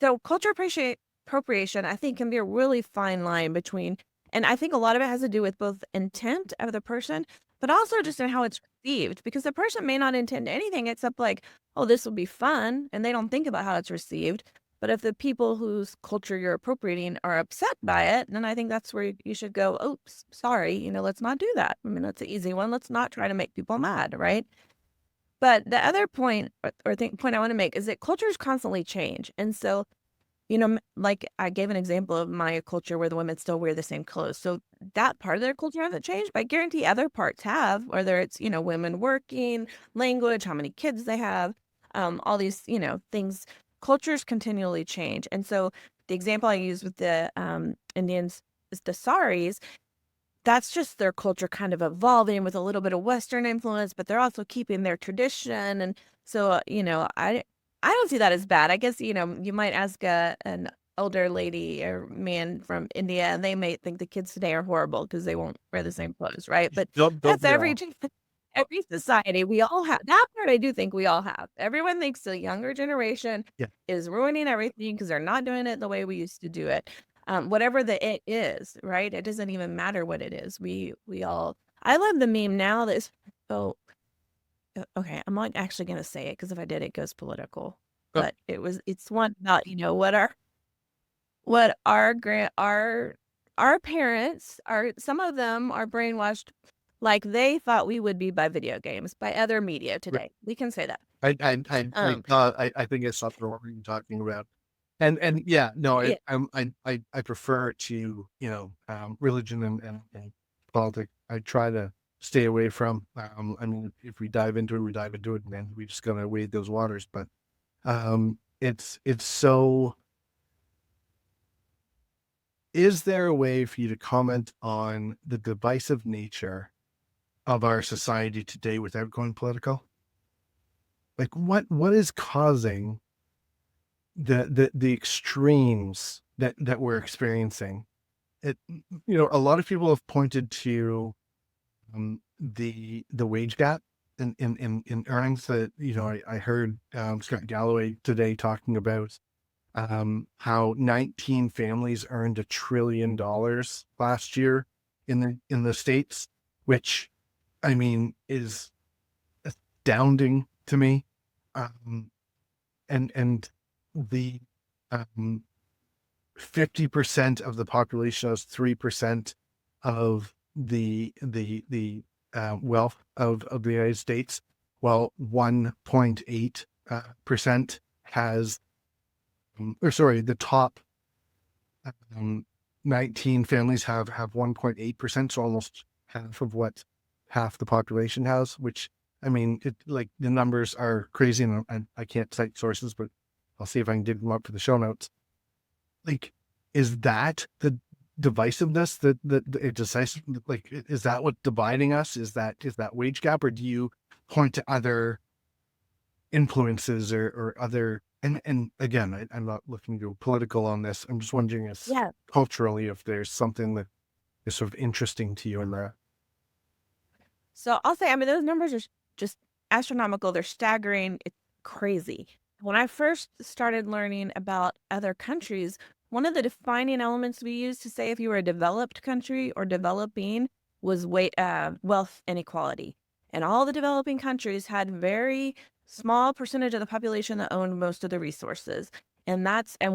so appropriation, I think, can be a really fine line between, and I think a lot of it has to do with both intent of the person, but also just in how it's received, because the person may not intend anything except like, oh, this will be fun, and they don't think about how it's received. But if the people whose culture you're appropriating are upset by it, then I think that's where you should go, oh, sorry, let's not do that. I mean, that's an easy one. Let's not try to make people mad, right? But the other point point I want to make is that cultures constantly change. And so like I gave an example of my culture where the women still wear the same clothes. So that part of their culture hasn't changed, but I guarantee other parts have, whether it's, women working, language, how many kids they have, all these, things. Cultures continually change. And so the example I use with the Indians is the saris. That's just their culture kind of evolving with a little bit of Western influence, but they're also keeping their tradition. And so, I don't see that as bad. I guess, you might ask an older lady or man from India, and they may think the kids today are horrible because they won't wear the same clothes, right? But Don't that's we all? every society. We all have that part. I do think we all have. Everyone thinks the younger generation Yeah. is ruining everything because they're not doing it the way we used to do it. Whatever the it is, right? It doesn't even matter what it is. We all. I love the meme now that is. Oh, okay. I'm not actually going to say it because if I did, it goes political. Oh, But it's one about what our our parents are. Some of them are brainwashed like they thought we would be by video games, by other media right. today. We can say that. I think it's something what we're talking about. And yeah, no, Yeah. I prefer to, religion and politics. I try to stay away from. I mean, if we dive into it, we dive into it, and then we just gotta wade those waters. But it's so. Is there a way for you to comment on the divisive nature of our society today without going political? Like, what is causing the extremes that we're experiencing? It, a lot of people have pointed to the wage gap in earnings. That, I heard Scott Galloway today talking about how 19 families earned $1 trillion last year in the States, which, I mean, is astounding to me. Um, and the 50% of the population has 3% of the wealth of the United States, while 1.8 percent has, or sorry, the top um, 19 families have 1.8%, so almost half of what half the population has, which, I mean, like, the numbers are crazy, and I can't cite sources, but I'll see if I can dig them up for the show notes. Like, is that the divisiveness that it decides? Like, is that what dividing us? Is that wage gap, or do you point to other influences or other And again, I'm not looking to go political on this. I'm just wondering if Yeah. culturally, if there's something that is sort of interesting to you in there. So I'll say, I mean, those numbers are just astronomical. They're staggering. It's crazy. When I first started learning about other countries, one of the defining elements we used to say if you were a developed country or developing was wealth inequality. And all the developing countries had very small percentage of the population that owned most of the resources. And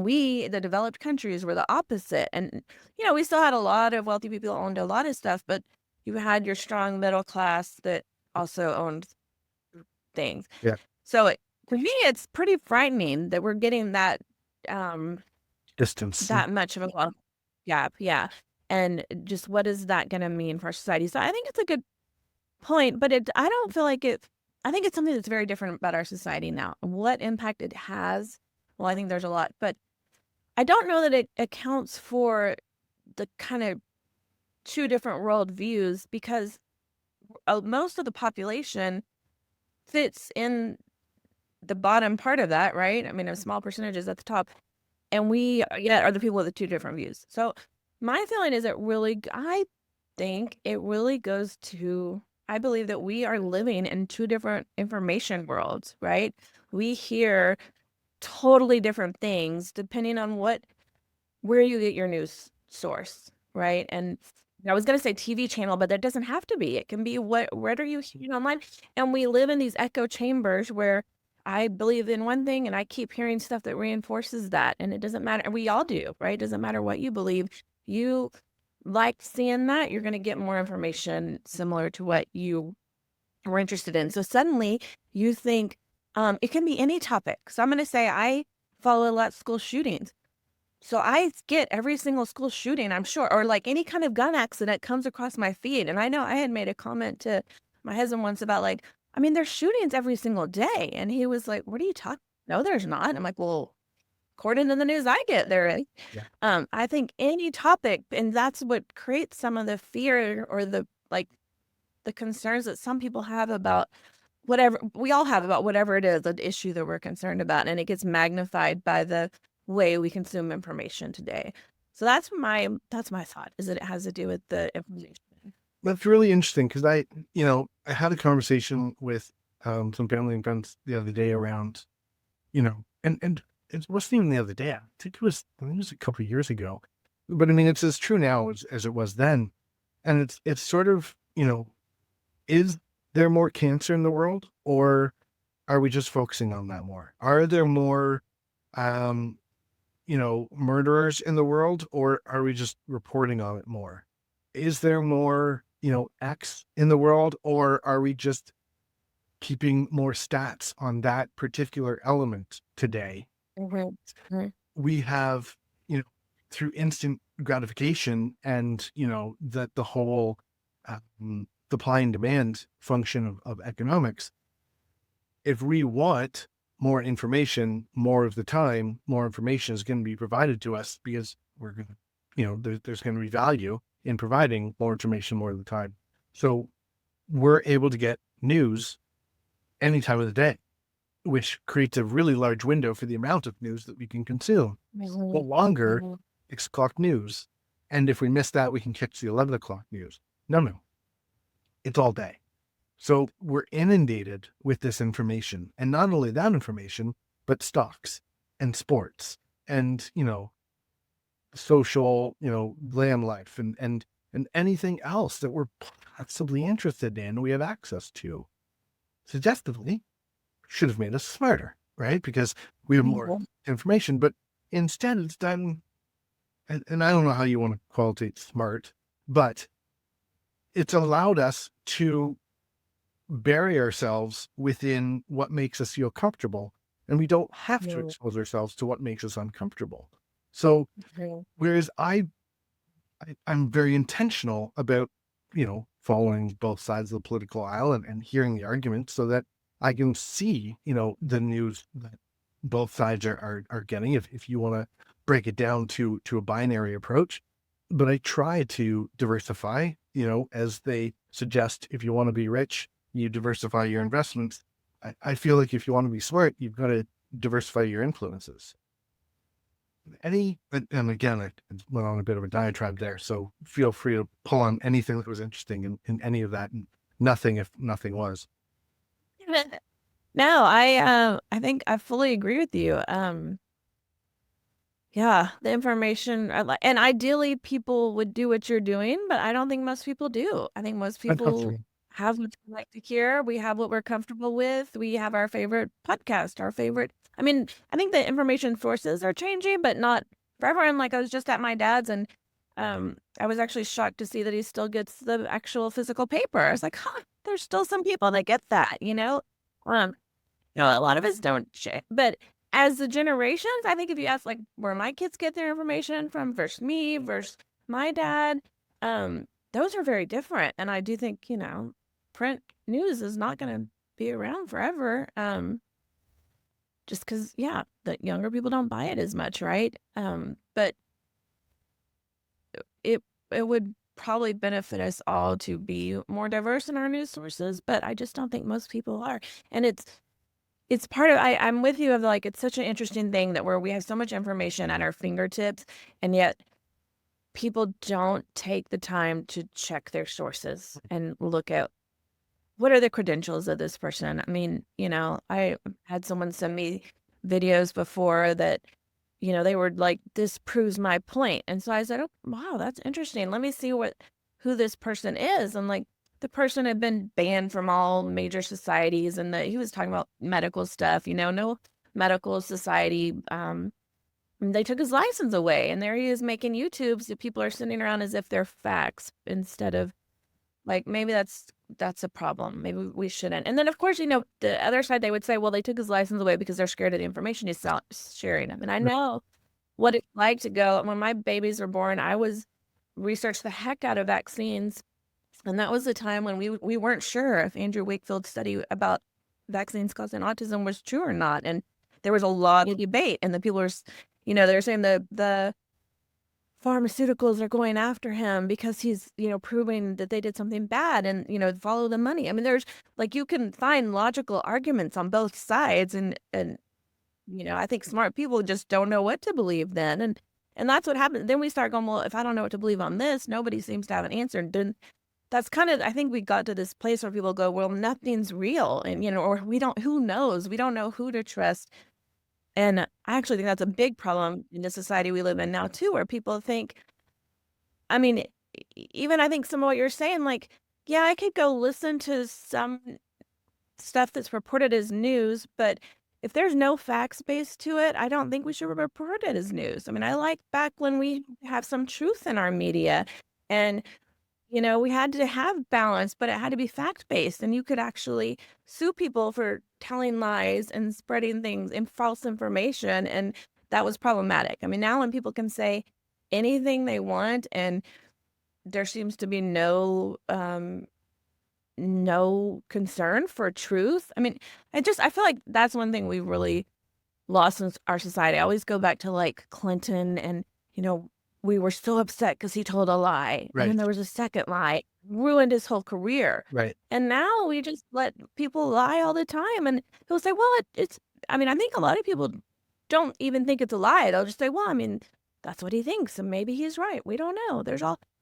we, the developed countries, were the opposite. And, we still had a lot of wealthy people who owned a lot of stuff, but you had your strong middle class that also owned things. Yeah. So to me, it's pretty frightening that we're getting um, Distance. that much of a wealth gap. Yeah. And just what is that going to mean for our society? So I think it's a good point, but I don't feel like I think it's something that's very different about our society now. What impact it has, well, I think there's a lot, but I don't know that it accounts for the kind of two different worldviews because most of the population fits in the bottom part of that, right? I mean, a small percentage is at the top, and we yet are the people with the two different views. So my feeling is I think it really goes to, I believe that we are living in two different information worlds, right? We hear totally different things depending on where you get your news source, right? And I was going to say TV channel, but that doesn't have to be. It can be where are you hearing online? And we live in these echo chambers where I believe in one thing and I keep hearing stuff that reinforces that. And it doesn't matter. We all do, right? It doesn't matter what you believe. You like seeing that, you're going to get more information similar to what you were interested in. So suddenly you think it can be any topic. So I'm going to say I follow a lot of school shootings. So I get every single school shooting, I'm sure, or like any kind of gun accident comes across my feed. And I know I had made a comment to my husband once about like, I mean, there's shootings every single day. And he was like, what are you talking? No, there's not. I'm like, well, according to the news I get, there is. Yeah. I think any topic, and that's what creates some of the fear or the concerns that some people have about whatever we all have about whatever it is, an issue that we're concerned about, and it gets magnified by the way we consume information today. So that's my thought is that it has to do with the information. That's really interesting because I had a conversation with some family and friends the other day around, and it wasn't even the other day. I think it was a couple of years ago. But I mean, it's as true now as it was then. And it's sort of, is there more cancer in the world, or are we just focusing on that more? Are there more, murderers in the world, or are we just reporting on it more? Is there more, X in the world, or are we just keeping more stats on that particular element today? Mhm. Mhm. We have, through instant gratification and, that the whole supply and demand function of economics, if we want more information more of the time, more information is going to be provided to us because we're going to, there's going to be value in providing more information more of the time. So we're able to get news any time of the day, which creates a really large window for the amount of news that we can consume. No longer Mhm. 6 o'clock news. And if we miss that, we can catch the 11 o'clock news. No, it's all day. So we're inundated with this information, and not only that information, but stocks and sports and, social, glam life and anything else that we're possibly interested in, we have access to. Suggestively, should have made us smarter, right? Because we have more Mhm. information, but instead it's done, and I don't know how you want to qualitate smart, but it's allowed us to bury ourselves within what makes us feel comfortable, and we don't have to Mhm. expose ourselves to what makes us uncomfortable. So, Mhm. whereas I'm very intentional about, following both sides of the political aisle and hearing the arguments so that I can see, the news that both sides are getting, if you want to break it down to a binary approach. But I try to diversify, as they suggest, if you want to be rich, you diversify your investments. I feel like if you want to be smart, you've got to diversify your influences. And again, I went on a bit of a diatribe there, so feel free to pull on anything that was interesting in any of that, and nothing if nothing was. No, I think I fully agree with you. Yeah, the information, and ideally people would do what you're doing, but I don't think most people do. I think most people Uncomfortable. have what they like to hear. We have what we're comfortable with. We have our favorite podcast, our favorite. I mean, I think the information sources are changing, but not forever. And like I was just at my dad's, and I was actually shocked to see that he still gets the actual physical paper. I was like, huh, there's still some people that get that, you know? Um, a lot of us don't share, but as the generations, I think if you ask like where my kids get their information from versus me versus my dad, those are very different. And I do think, print news is not going to be around forever. Just because, yeah, the younger people don't buy it as much, right? But it it would probably benefit us all to be more diverse in our news sources, but I just don't think most people are. And it's part of I'm with you of like it's such an interesting thing that where we have so much information at our fingertips, and yet people don't take the time to check their sources and look at what are the credentials of this person. I mean, I had someone send me videos before that, they were like, this proves my point. And so I said, oh, wow, that's interesting. Let me see who this person is. And like the person had been banned from all major societies, and he was talking about medical stuff, no medical society. They took his license away, and there he is making YouTubes that people are sitting around as if they're facts instead of like, maybe that's a problem. Maybe we shouldn't. And then, of course, the other side, they would say, well, they took his license away because they're scared of the information he's sharing them. And I know what it's like to go, when my babies were born, I was researched the heck out of vaccines. And that was the time when we weren't sure if Andrew Wakefield's study about vaccines causing autism was true or not. And there was a lot of debate, and the people were, they're saying the pharmaceuticals are going after him because he's, proving that they did something bad, and, follow the money. I mean, there's like, you can find logical arguments on both sides, and I think smart people just don't know what to believe then. And that's what happened. Then we start going, well, if I don't know what to believe on this, nobody seems to have an answer. And then that's kind of, I think we got to this place where people go, well, nothing's real. And, or who knows? We don't know who to trust. And I actually think that's a big problem in the society we live in now, too, where people think, I mean, even I think some of what you're saying, like, yeah, I could go listen to some stuff that's reported as news, but if there's no facts based to it, I don't think we should report it as news. I mean, I like back when we have some truth in our media, and we had to have balance, but it had to be fact-based, and you could actually sue people for telling lies and spreading things and false information, and that was problematic. I mean, now when people can say anything they want, and there seems to be no concern for truth. I mean, I feel like that's one thing we really lost in our society. I always go back to like Clinton, and we were so upset because he told a lie. And then Right. there was a second lie, ruined his whole career. Right. And now we just let people lie all the time. And he'll say, well, I mean, I think a lot of people don't even think it's a lie. They'll just say, well, I mean, that's what he thinks, and maybe he's right. We don't know.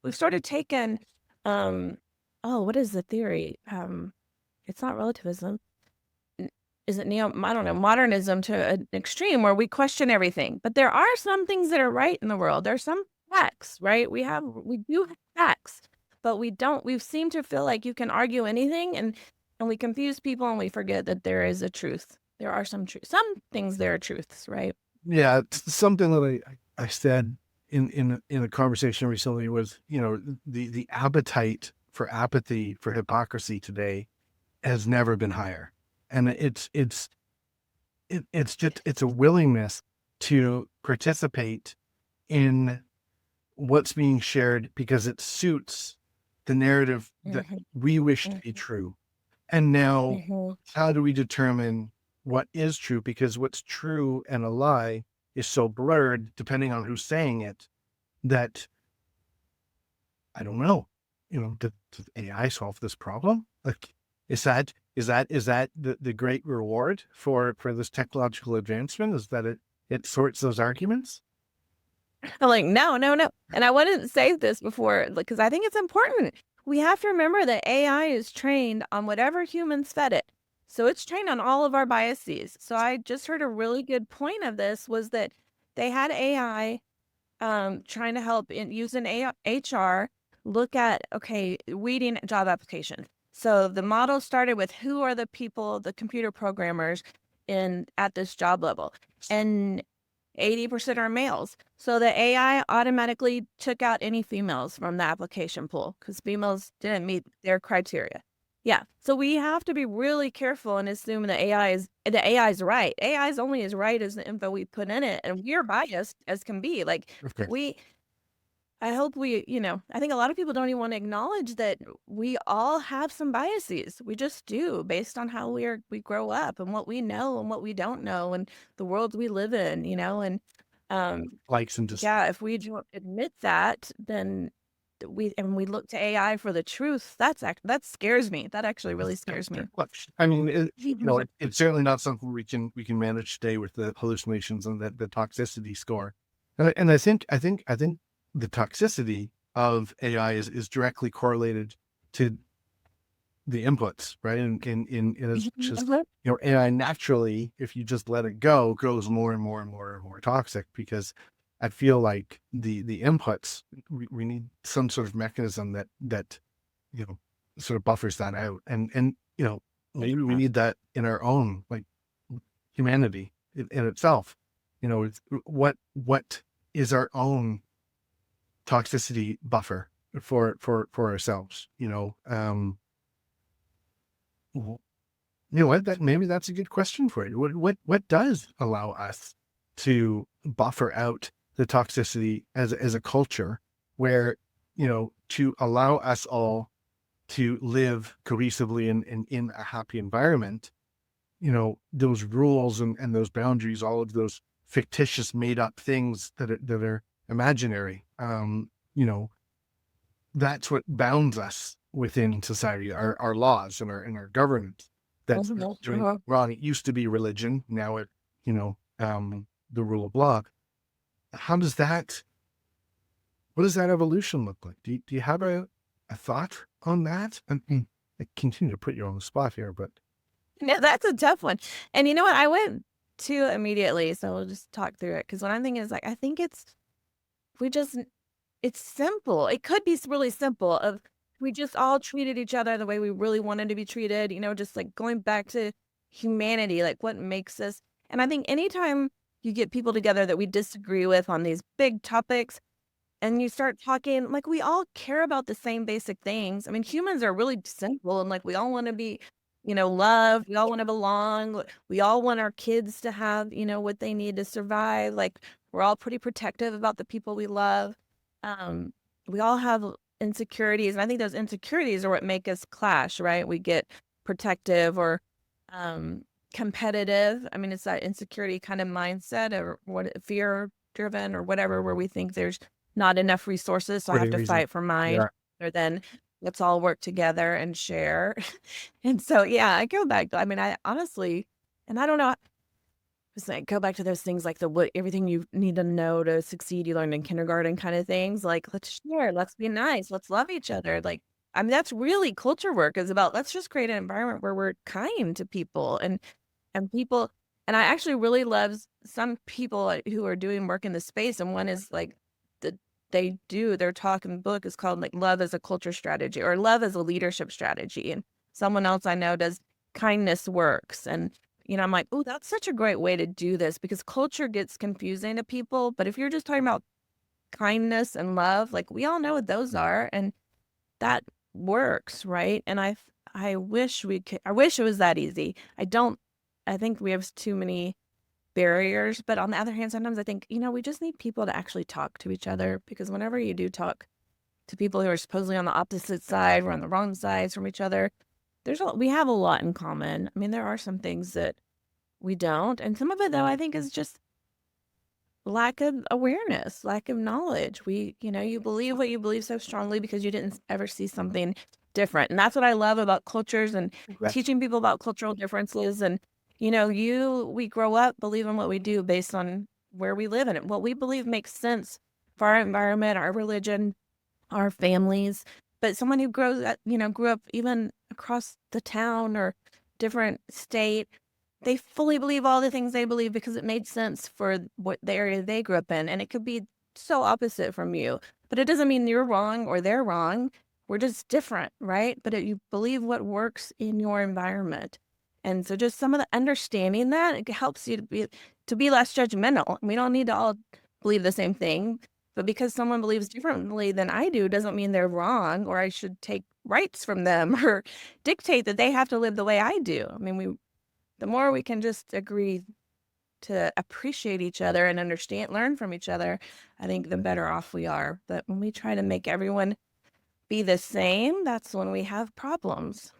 We've started taking, what is the theory? It's not relativism. Is it I don't know, modernism to an extreme where we question everything. But there are some things that are right in the world. There's some facts, right? We do have facts, but we seem to feel like you can argue anything, and we confuse people, and we forget that there is a truth. There are some things there are truths, right? Yeah, it's something that I said in a conversation recently was, the appetite for apathy, for hypocrisy today has never been higher. And it's a willingness to participate in what's being shared because it suits the narrative that we wish to be true. And now, how do we determine what is true? Because what's true and a lie is so blurred, depending on who's saying it, that I don't know. Does AI solve this problem? Like, is that Is that the great reward for this technological advancement? Is that it sorts those arguments? I'm like, no, no, no. And I wouldn't say this before because I think it's important. We have to remember that AI is trained on whatever humans fed it. So it's trained on all of our biases. So I just heard a really good point of this was that they had AI trying to help in using HR look at, okay, weeding job applications. So the model started with who are the people, the computer programmers in at this job level. And 80% are males. So the AI automatically took out any females from the application pool because females didn't meet their criteria. Yeah. So we have to be really careful and assume the AI is right. AI is only as right as the info we put in it. And we're biased as can be. Like Okay. I hope I think a lot of people don't even want to acknowledge that we all have some biases. We just do based on how we grow up and what we know and what we don't know and the world we live in, and Likes and just yeah, if we don't admit that, then we look to AI for the truth. That scares me. That actually really scares me. Look, I mean, it's certainly not something we can manage today with the hallucinations and the toxicity score. And I think the toxicity of AI is directly correlated to the inputs, right? And it's just, AI naturally, if you just let it go, grows more and more and more and more toxic because I feel like the inputs, we need some sort of mechanism that, sort of buffers that out. And, maybe we need that in our own, like, humanity in itself. What is our own toxicity buffer for ourselves, what, that maybe that's a good question for you. What does allow us to buffer out the toxicity as a culture where, to allow us all to live cohesively in a happy environment, those rules and those boundaries, all of those fictitious made up things that are imaginary, that's what bounds us within society, our laws and our governance. That's wrong. It used to be religion. Now the rule of law. How does that, what does that evolution look like? Do you have a thought on that? And I continue to put you on the spot here, but No, that's a tough one. And you know what? I went to immediately, so we'll just talk through it. Because what I'm thinking is like, I think we just, it's simple. It could be really simple of we just all treated each other the way we really wanted to be treated, just like going back to humanity, like what makes us. And I think anytime you get people together that we disagree with on these big topics and you start talking, like we all care about the same basic things. I mean, humans are really simple and like we all want to be, loved. We all want to belong. We all want our kids to have, what they need to survive. Like we're all pretty protective about the people we love. Um, we all have insecurities, and I think those insecurities are what make us clash, right? We get protective or competitive. I mean, it's that insecurity kind of mindset or what fear driven or whatever, where we think there's not enough resources, so I have to fight for mine. yeah, Or then let's all work together and share. And so, yeah, I go back. I mean, I honestly, and I don't know. It's like go back to those things like everything you need to know to succeed you learned in kindergarten kind of things. Like let's share, let's be nice, let's love each other. Like I mean that's really culture work is about let's just create an environment where we're kind to people and people. And I actually really love some people who are doing work in the space. And one is like their talk and book is called like love as a culture strategy or love as a leadership strategy. And someone else I know does kindness works. And I'm like, oh, that's such a great way to do this because culture gets confusing to people. But if you're just talking about kindness and love, like we all know what those are, and that works, right? And I wish I wish it was that easy. I think we have too many barriers. But on the other hand, sometimes I think, we just need people to actually talk to each other because whenever you do talk to people who are supposedly on the opposite side or on the wrong sides from each other, we have a lot in common. I mean, there are some things that we don't. And some of it, though, I think is just lack of awareness, lack of knowledge. You believe what you believe so strongly because you didn't ever see something different. And that's what I love about cultures and Right. teaching people about cultural differences. And, we grow up believing what we do based on where we live and what we believe makes sense for our environment, our religion, our families. But someone who grew up even across the town or different state, they fully believe all the things they believe because it made sense for what the area they grew up in. And it could be so opposite from you, but it doesn't mean you're wrong or they're wrong. We're just different, right? But you believe what works in your environment. And so just some of the understanding that it helps you to be less judgmental. We don't need to all believe the same thing, but because someone believes differently than I do doesn't mean they're wrong or I should take rights from them or dictate that they have to live the way I do. I mean, the more we can just agree to appreciate each other and learn from each other, I think the better off we are. But when we try to make everyone be the same, that's when we have problems.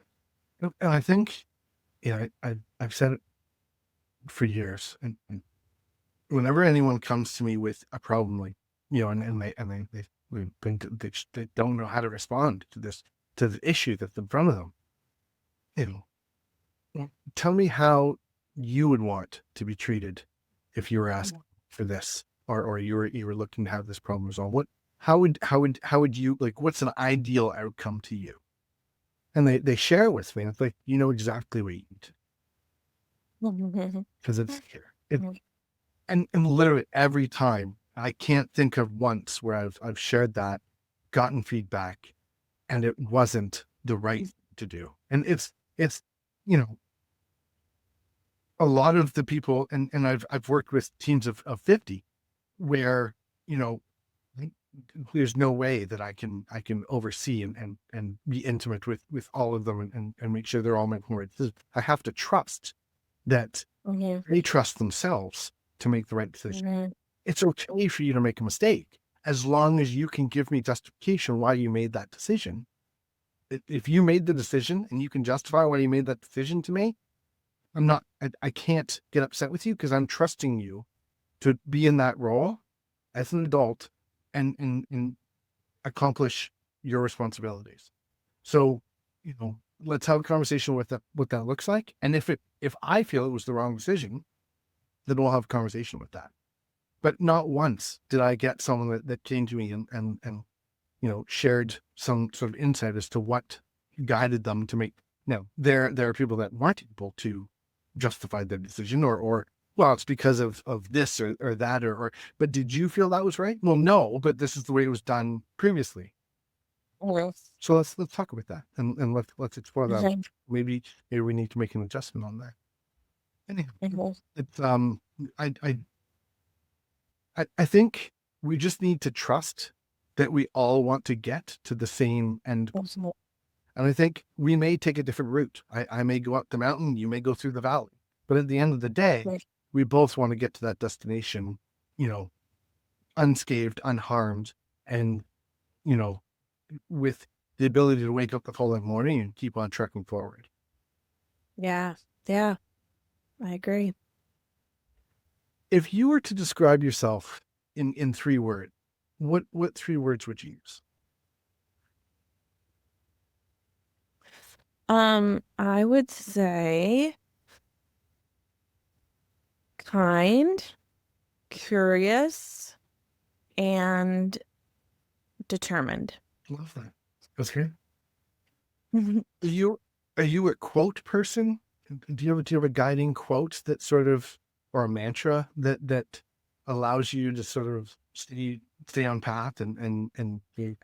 And I think, I've said it for years, and whenever anyone comes to me with a problem, like, they don't know how to respond to the issue that's in front of them, you know, tell me how you would want to be treated if you were asking for this, or you were looking to have this problem resolved. How would you, like, what's an ideal outcome to you? And they share it with me. And it's like, you know exactly what you need, because it's here. And literally every time, I can't think of once where I've shared that, gotten feedback, and it wasn't the right thing to do. And it's a lot of the people, and I've worked with teams of 50 where, there's no way that I can oversee and be intimate with all of them and make sure they're all making right decisions. I have to trust that they trust themselves to make the right decision. It's okay for you to make a mistake as long as you can give me justification why you made that decision. If you made the decision and you can justify why you made that decision to me, I can't get upset with you because I'm trusting you to be in that role as an adult and accomplish your responsibilities. So, let's have a conversation with what that looks like. And if I feel it was the wrong decision, then we'll have a conversation with that. But not once did I get someone that came to me and shared some sort of insight as to what guided them to make. Now, there are people that weren't able to justify their decision or well, it's because of this or that, but did you feel that was right? Well, no, but this is the way it was done previously. So let's talk about that and let's explore that. Maybe we need to make an adjustment on that. Anyhow, it's I think we just need to trust that we all want to get to the same end. And I think we may take a different route. I may go up the mountain, you may go through the valley. But at the end of the day, we both want to get to that destination, unscathed, unharmed, and, with the ability to wake up the following morning and keep on trekking forward. Yeah, I agree. If you were to describe yourself in 3 words, what 3 words would you use? I would say kind, curious, and determined. Love that. That's great. Are you a quote person? Do you have a guiding quote that sort of, or a mantra that allows you to sort of stay on path and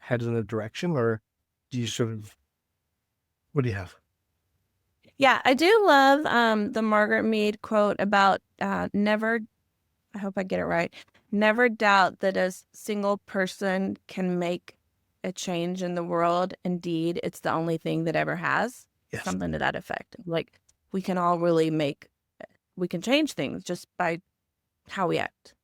head in a direction, or do you sort of, what do you have? Yeah, I do love the Margaret Mead quote about never, I hope I get it right, never doubt that a single person can make a change in the world. Indeed, it's the only thing that ever has. Yes. Something to that effect. Like, we can all really we can change things just by how we act.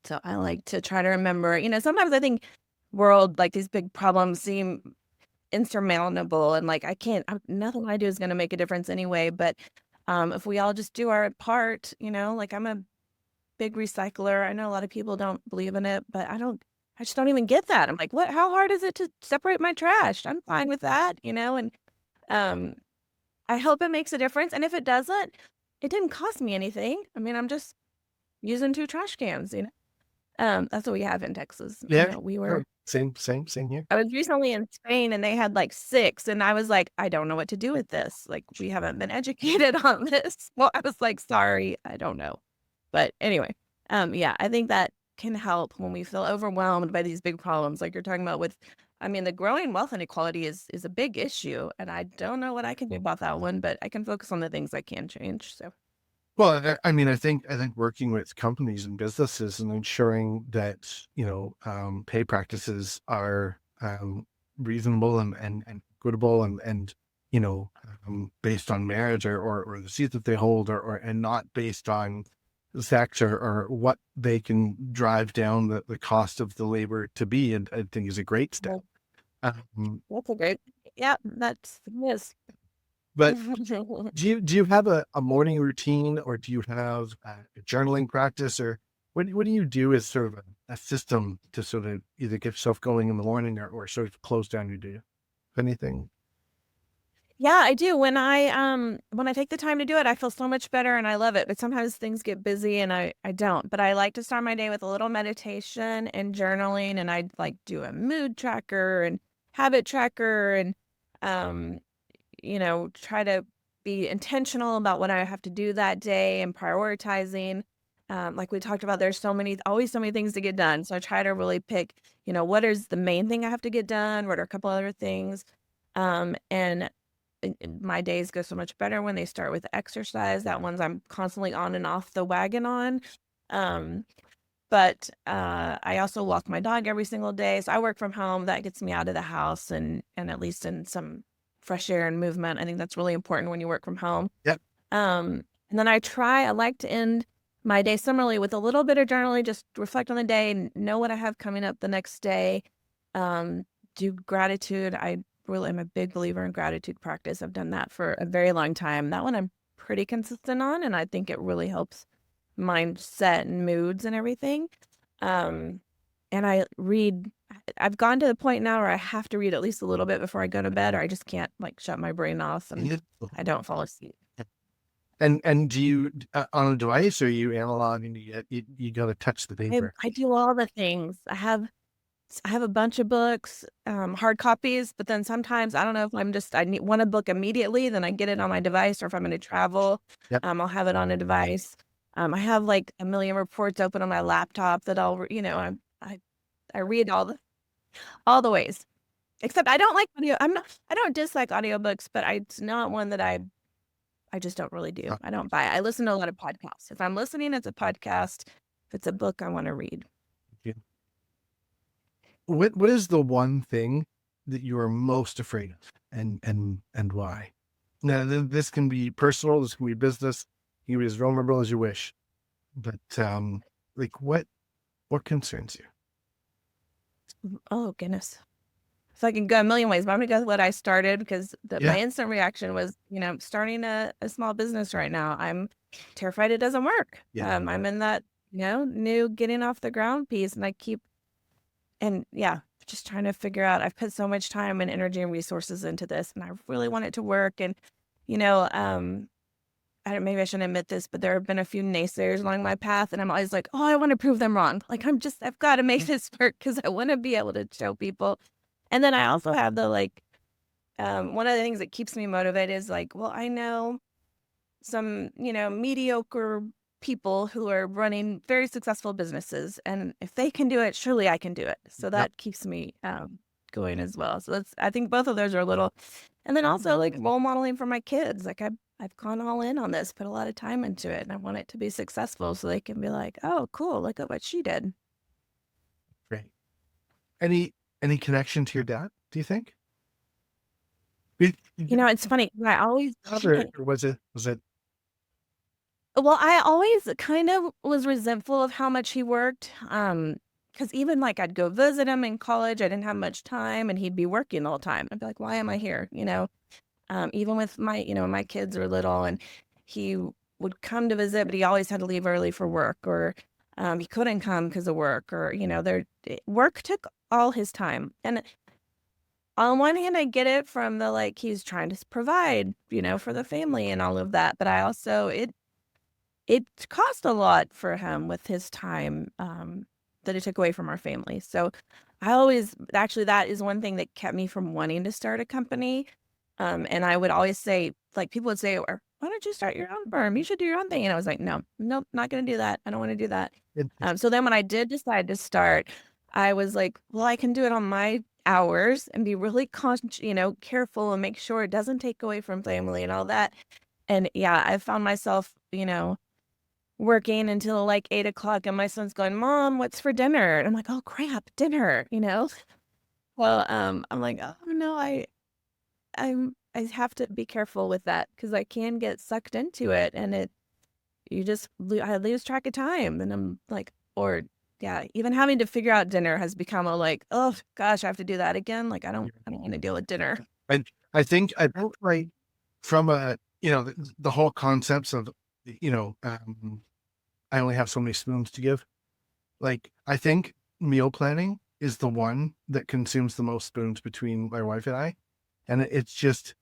So I like to try to remember, sometimes I think like these big problems seem insurmountable and like nothing I do is going to make a difference anyway. But if we all just do our part, like I'm a big recycler. I know a lot of people don't believe in it, but I I just don't even get that. I'm like, what? How hard is it to separate my trash? I'm fine with that, you know. And um, I hope it makes a difference. And if it doesn't, it didn't cost me anything. I mean, I'm just using 2 trash cans, you know. That's what we have in Texas. You Yeah. know, we Oh, were same here. I was recently in Spain and they had like 6 and I was like, I don't know what to do with this. Like we haven't been educated on this. Well, I was like, sorry, I don't know. But anyway, yeah, I think that can help when we feel overwhelmed by these big problems like you're talking about with I mean, the growing wealth inequality is a big issue and I don't know what I can do about that one, but I can focus on the things I can change. So Well, I mean, I think working with companies and businesses and ensuring that, pay practices are reasonable and equitable and you know, based on merit or the seat that they hold or and not based on sex or what they can drive down the cost of the labor to be, and I think is a great step. well, Um, that's a great, yeah, that's, yes. but do you have a morning routine, or do you have a journaling practice, or what do you do as sort of a system to sort of either get yourself going in the morning or sort of close down your day? If anything. Yeah, I do. When I take the time to do it, I feel so much better and I love it. But sometimes things get busy and I don't. But I like to start my day with a little meditation and journaling and I like do a mood tracker and habit tracker and um try to be intentional about what I have to do that day and prioritizing. Like we talked about, there's always so many things to get done. So I try to really pick, what is the main thing I have to get done? What are a couple other things? And my days go so much better when they start with exercise. That one's I'm constantly on and off the wagon on. Um, but I also walk my dog every single day. So I work from home. That gets me out of the house and at least in some fresh air and movement. I think that's really important when you work from home. Yep. And then I like to end my day similarly with a little bit of journaling, just reflect on the day and know what I have coming up the next day. Um, do gratitude. I really am a big believer in gratitude practice. I've done that for a very long time. That one I'm pretty consistent on, and I think it really helps mindset and moods and everything. Um, and I read. I've gone to the point now where I have to read at least a little bit before I go to bed, or I just can't like shut my brain off and Yeah. I don't fall asleep. And do you on a device, or you analog and you got to touch the I, paper? I do all the things. I have a bunch of books, hard copies, but then sometimes I don't know if want a book immediately, then I get it on my device, or if I'm going to travel, Yep. I'll have it on a device. I have like a million reports open on my laptop that I read all the ways. Except I don't like audio. I don't dislike audiobooks, but it's not one that I just don't really do. I don't buy it. I listen to a lot of podcasts. If I'm listening, it's a podcast. If it's a book, I want to read. What is the one thing that you are most afraid of, and why? Now, this can be personal, this can be business, you can be as vulnerable as you wish, but like what concerns you? Oh goodness. So I can go a million ways, but I'm gonna go with what I started because Yeah, my instant reaction was, starting a small business right now. I'm terrified it doesn't work. yeah, I'm in that, new getting off the ground piece and and yeah, just trying to figure out, I've put so much time and energy and resources into this and I really want it to work. And, you know, um, maybe I shouldn't admit this, but there have been a few naysayers along my path and I'm always like, oh, I want to prove them wrong. Like I've got to make this work because I want to be able to show people. And then I also have one of the things that keeps me motivated is like, well, I know some, mediocre people who are running very successful businesses. And if they can do it, surely I can do it. So yep. that keeps me going as well. So I think both of those are a little, and then also like role modeling for my kids. Like I've gone all in on this, put a lot of time into it, and I want it to be successful so they can be like, oh, cool, look at what she did. Great. Any connection to your dad, do you think? It's funny. I always Or was it Well, I always kind of was resentful of how much he worked. Because even like I'd go visit him in college, I didn't have much time and he'd be working the whole time. I'd be like, why am I here? Even with when my kids were little and he would come to visit, but he always had to leave early for work or He couldn't come because of work, or work took all his time. And on one hand, I get it from the he's trying to provide, for the family and all of that. But I also it cost a lot for him with his time, that it took away from our family. So I always actually that is one thing that kept me from wanting to start a company. And I would always say, people would say, "Or why don't you start your own firm? You should do your own thing." And I was like, "No, nope, not gonna do that. I don't want to do that." So then when I did decide to start, I was like, "Well, I can do it on my hours and be really careful and make sure it doesn't take away from family and all that." And yeah, I found myself, working until 8 o'clock, and my son's going, "Mom, what's for dinner?" And I'm like, "Oh crap, dinner." Well, I'm like, "Oh no, I have to be careful with that because I can get sucked into it, and I lose track of time." And I'm like, or yeah, even having to figure out dinner has become a "Oh gosh, I have to do that again." I don't want to deal with dinner. And I think like from the whole concepts of, you know, I only have so many spoons to give. Like, I think meal planning is the one that consumes the most spoons between my wife and I. And it's just,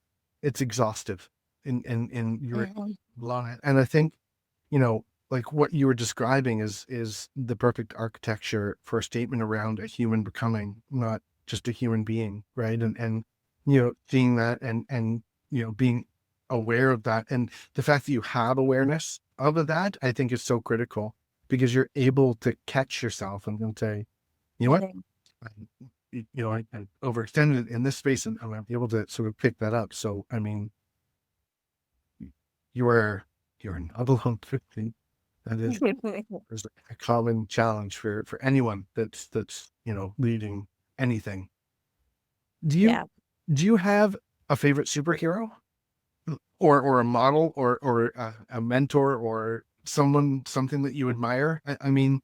it's exhaustive in your Mhm. long. And I think, like what you were describing is the perfect architecture for a statement around a human becoming, not just a human being, right? And seeing that and being aware of that, and the fact that you have awareness of that, I think is so critical because you're able to catch yourself and say, you know what, Mhm. I overextended in this space, and I'm able to sort of pick that up. So, I mean, you are you're not alone. 15. That is a common challenge for anyone that's leading anything. Do you Yeah. do you have a favorite superhero, or a model, or a mentor, or something that you admire? I mean,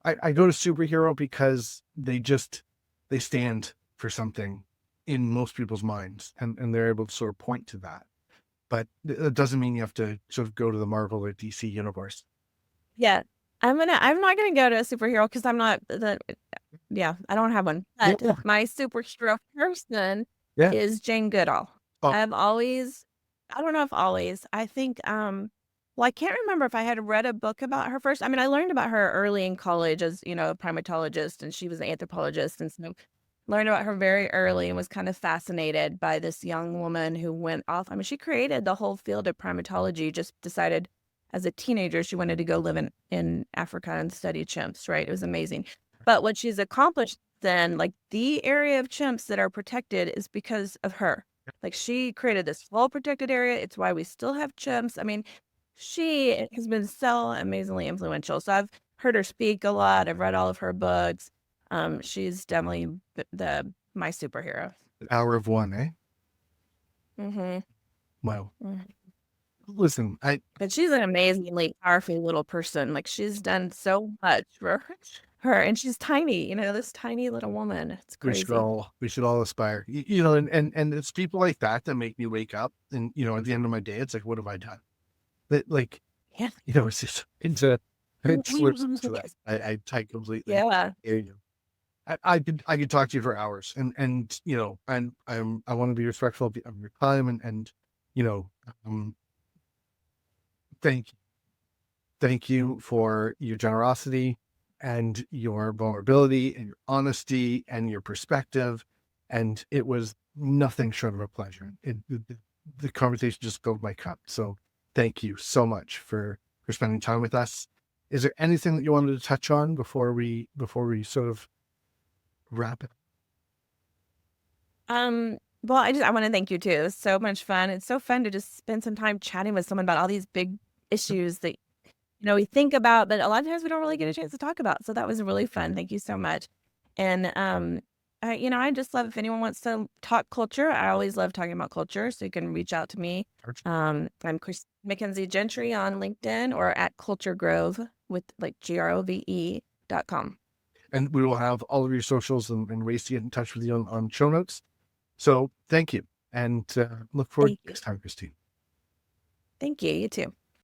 I go to superhero because they stand for something in most people's minds, and they're able to sort of point to that. But it doesn't mean you have to sort of go to the Marvel or DC universe. Yeah. I'm not gonna go to a superhero because I'm not the yeah, I don't have one. Yeah, But my superhero person yeah. is Jane Goodall. Oh, I've always I don't know if always. I think well, I can't remember if I had read a book about her first. I mean, I learned about her early in college as, a primatologist, and she was an anthropologist, and so learned about her very early and was kind of fascinated by this young woman who went off. I mean, she created the whole field of primatology, just decided as a teenager she wanted to go live in Africa and study chimps, right? It was amazing. But what she's accomplished then, the area of chimps that are protected is because of her. She created this full protected area. It's why we still have chimps. I mean, she has been so amazingly influential. So I've heard her speak a lot. I've read all of her books. She's definitely my superhero. an hour of one, eh? Hmm. Wow. Listen, But she's an amazingly powerful little person. She's done so much for her, and she's tiny. This tiny little woman. It's crazy. we should all aspire, and it's people like that that make me wake up, and at the end of my day, it's like, what have I done? That, like, Yeah. it's just it slips into that. I completely Yeah. hear you. I could talk to you for hours, and I want to be respectful of your time, and you know um thank thank you for your generosity and your vulnerability and your honesty and your perspective, and it was nothing short of a pleasure. The conversation just filled my cup, so thank you so much for spending time with us. Is there anything that you wanted to touch on before we sort of wrap it? Well, I want to thank you too. It was so much fun. It's so fun to just spend some time chatting with someone about all these big issues that we think about, but a lot of times we don't really get a chance to talk about. So that was really fun. Thank you so much. And I just love if anyone wants to talk culture. I always love talking about culture, so you can reach out to me. I'm Chris Mackenzie Gentry on LinkedIn, or at Culture Grove with GROVE.com. And we will have all of your socials and ways to get in touch with you on show notes. So thank you, and look forward Thank to you. next time, Kristine. Thank you. You too.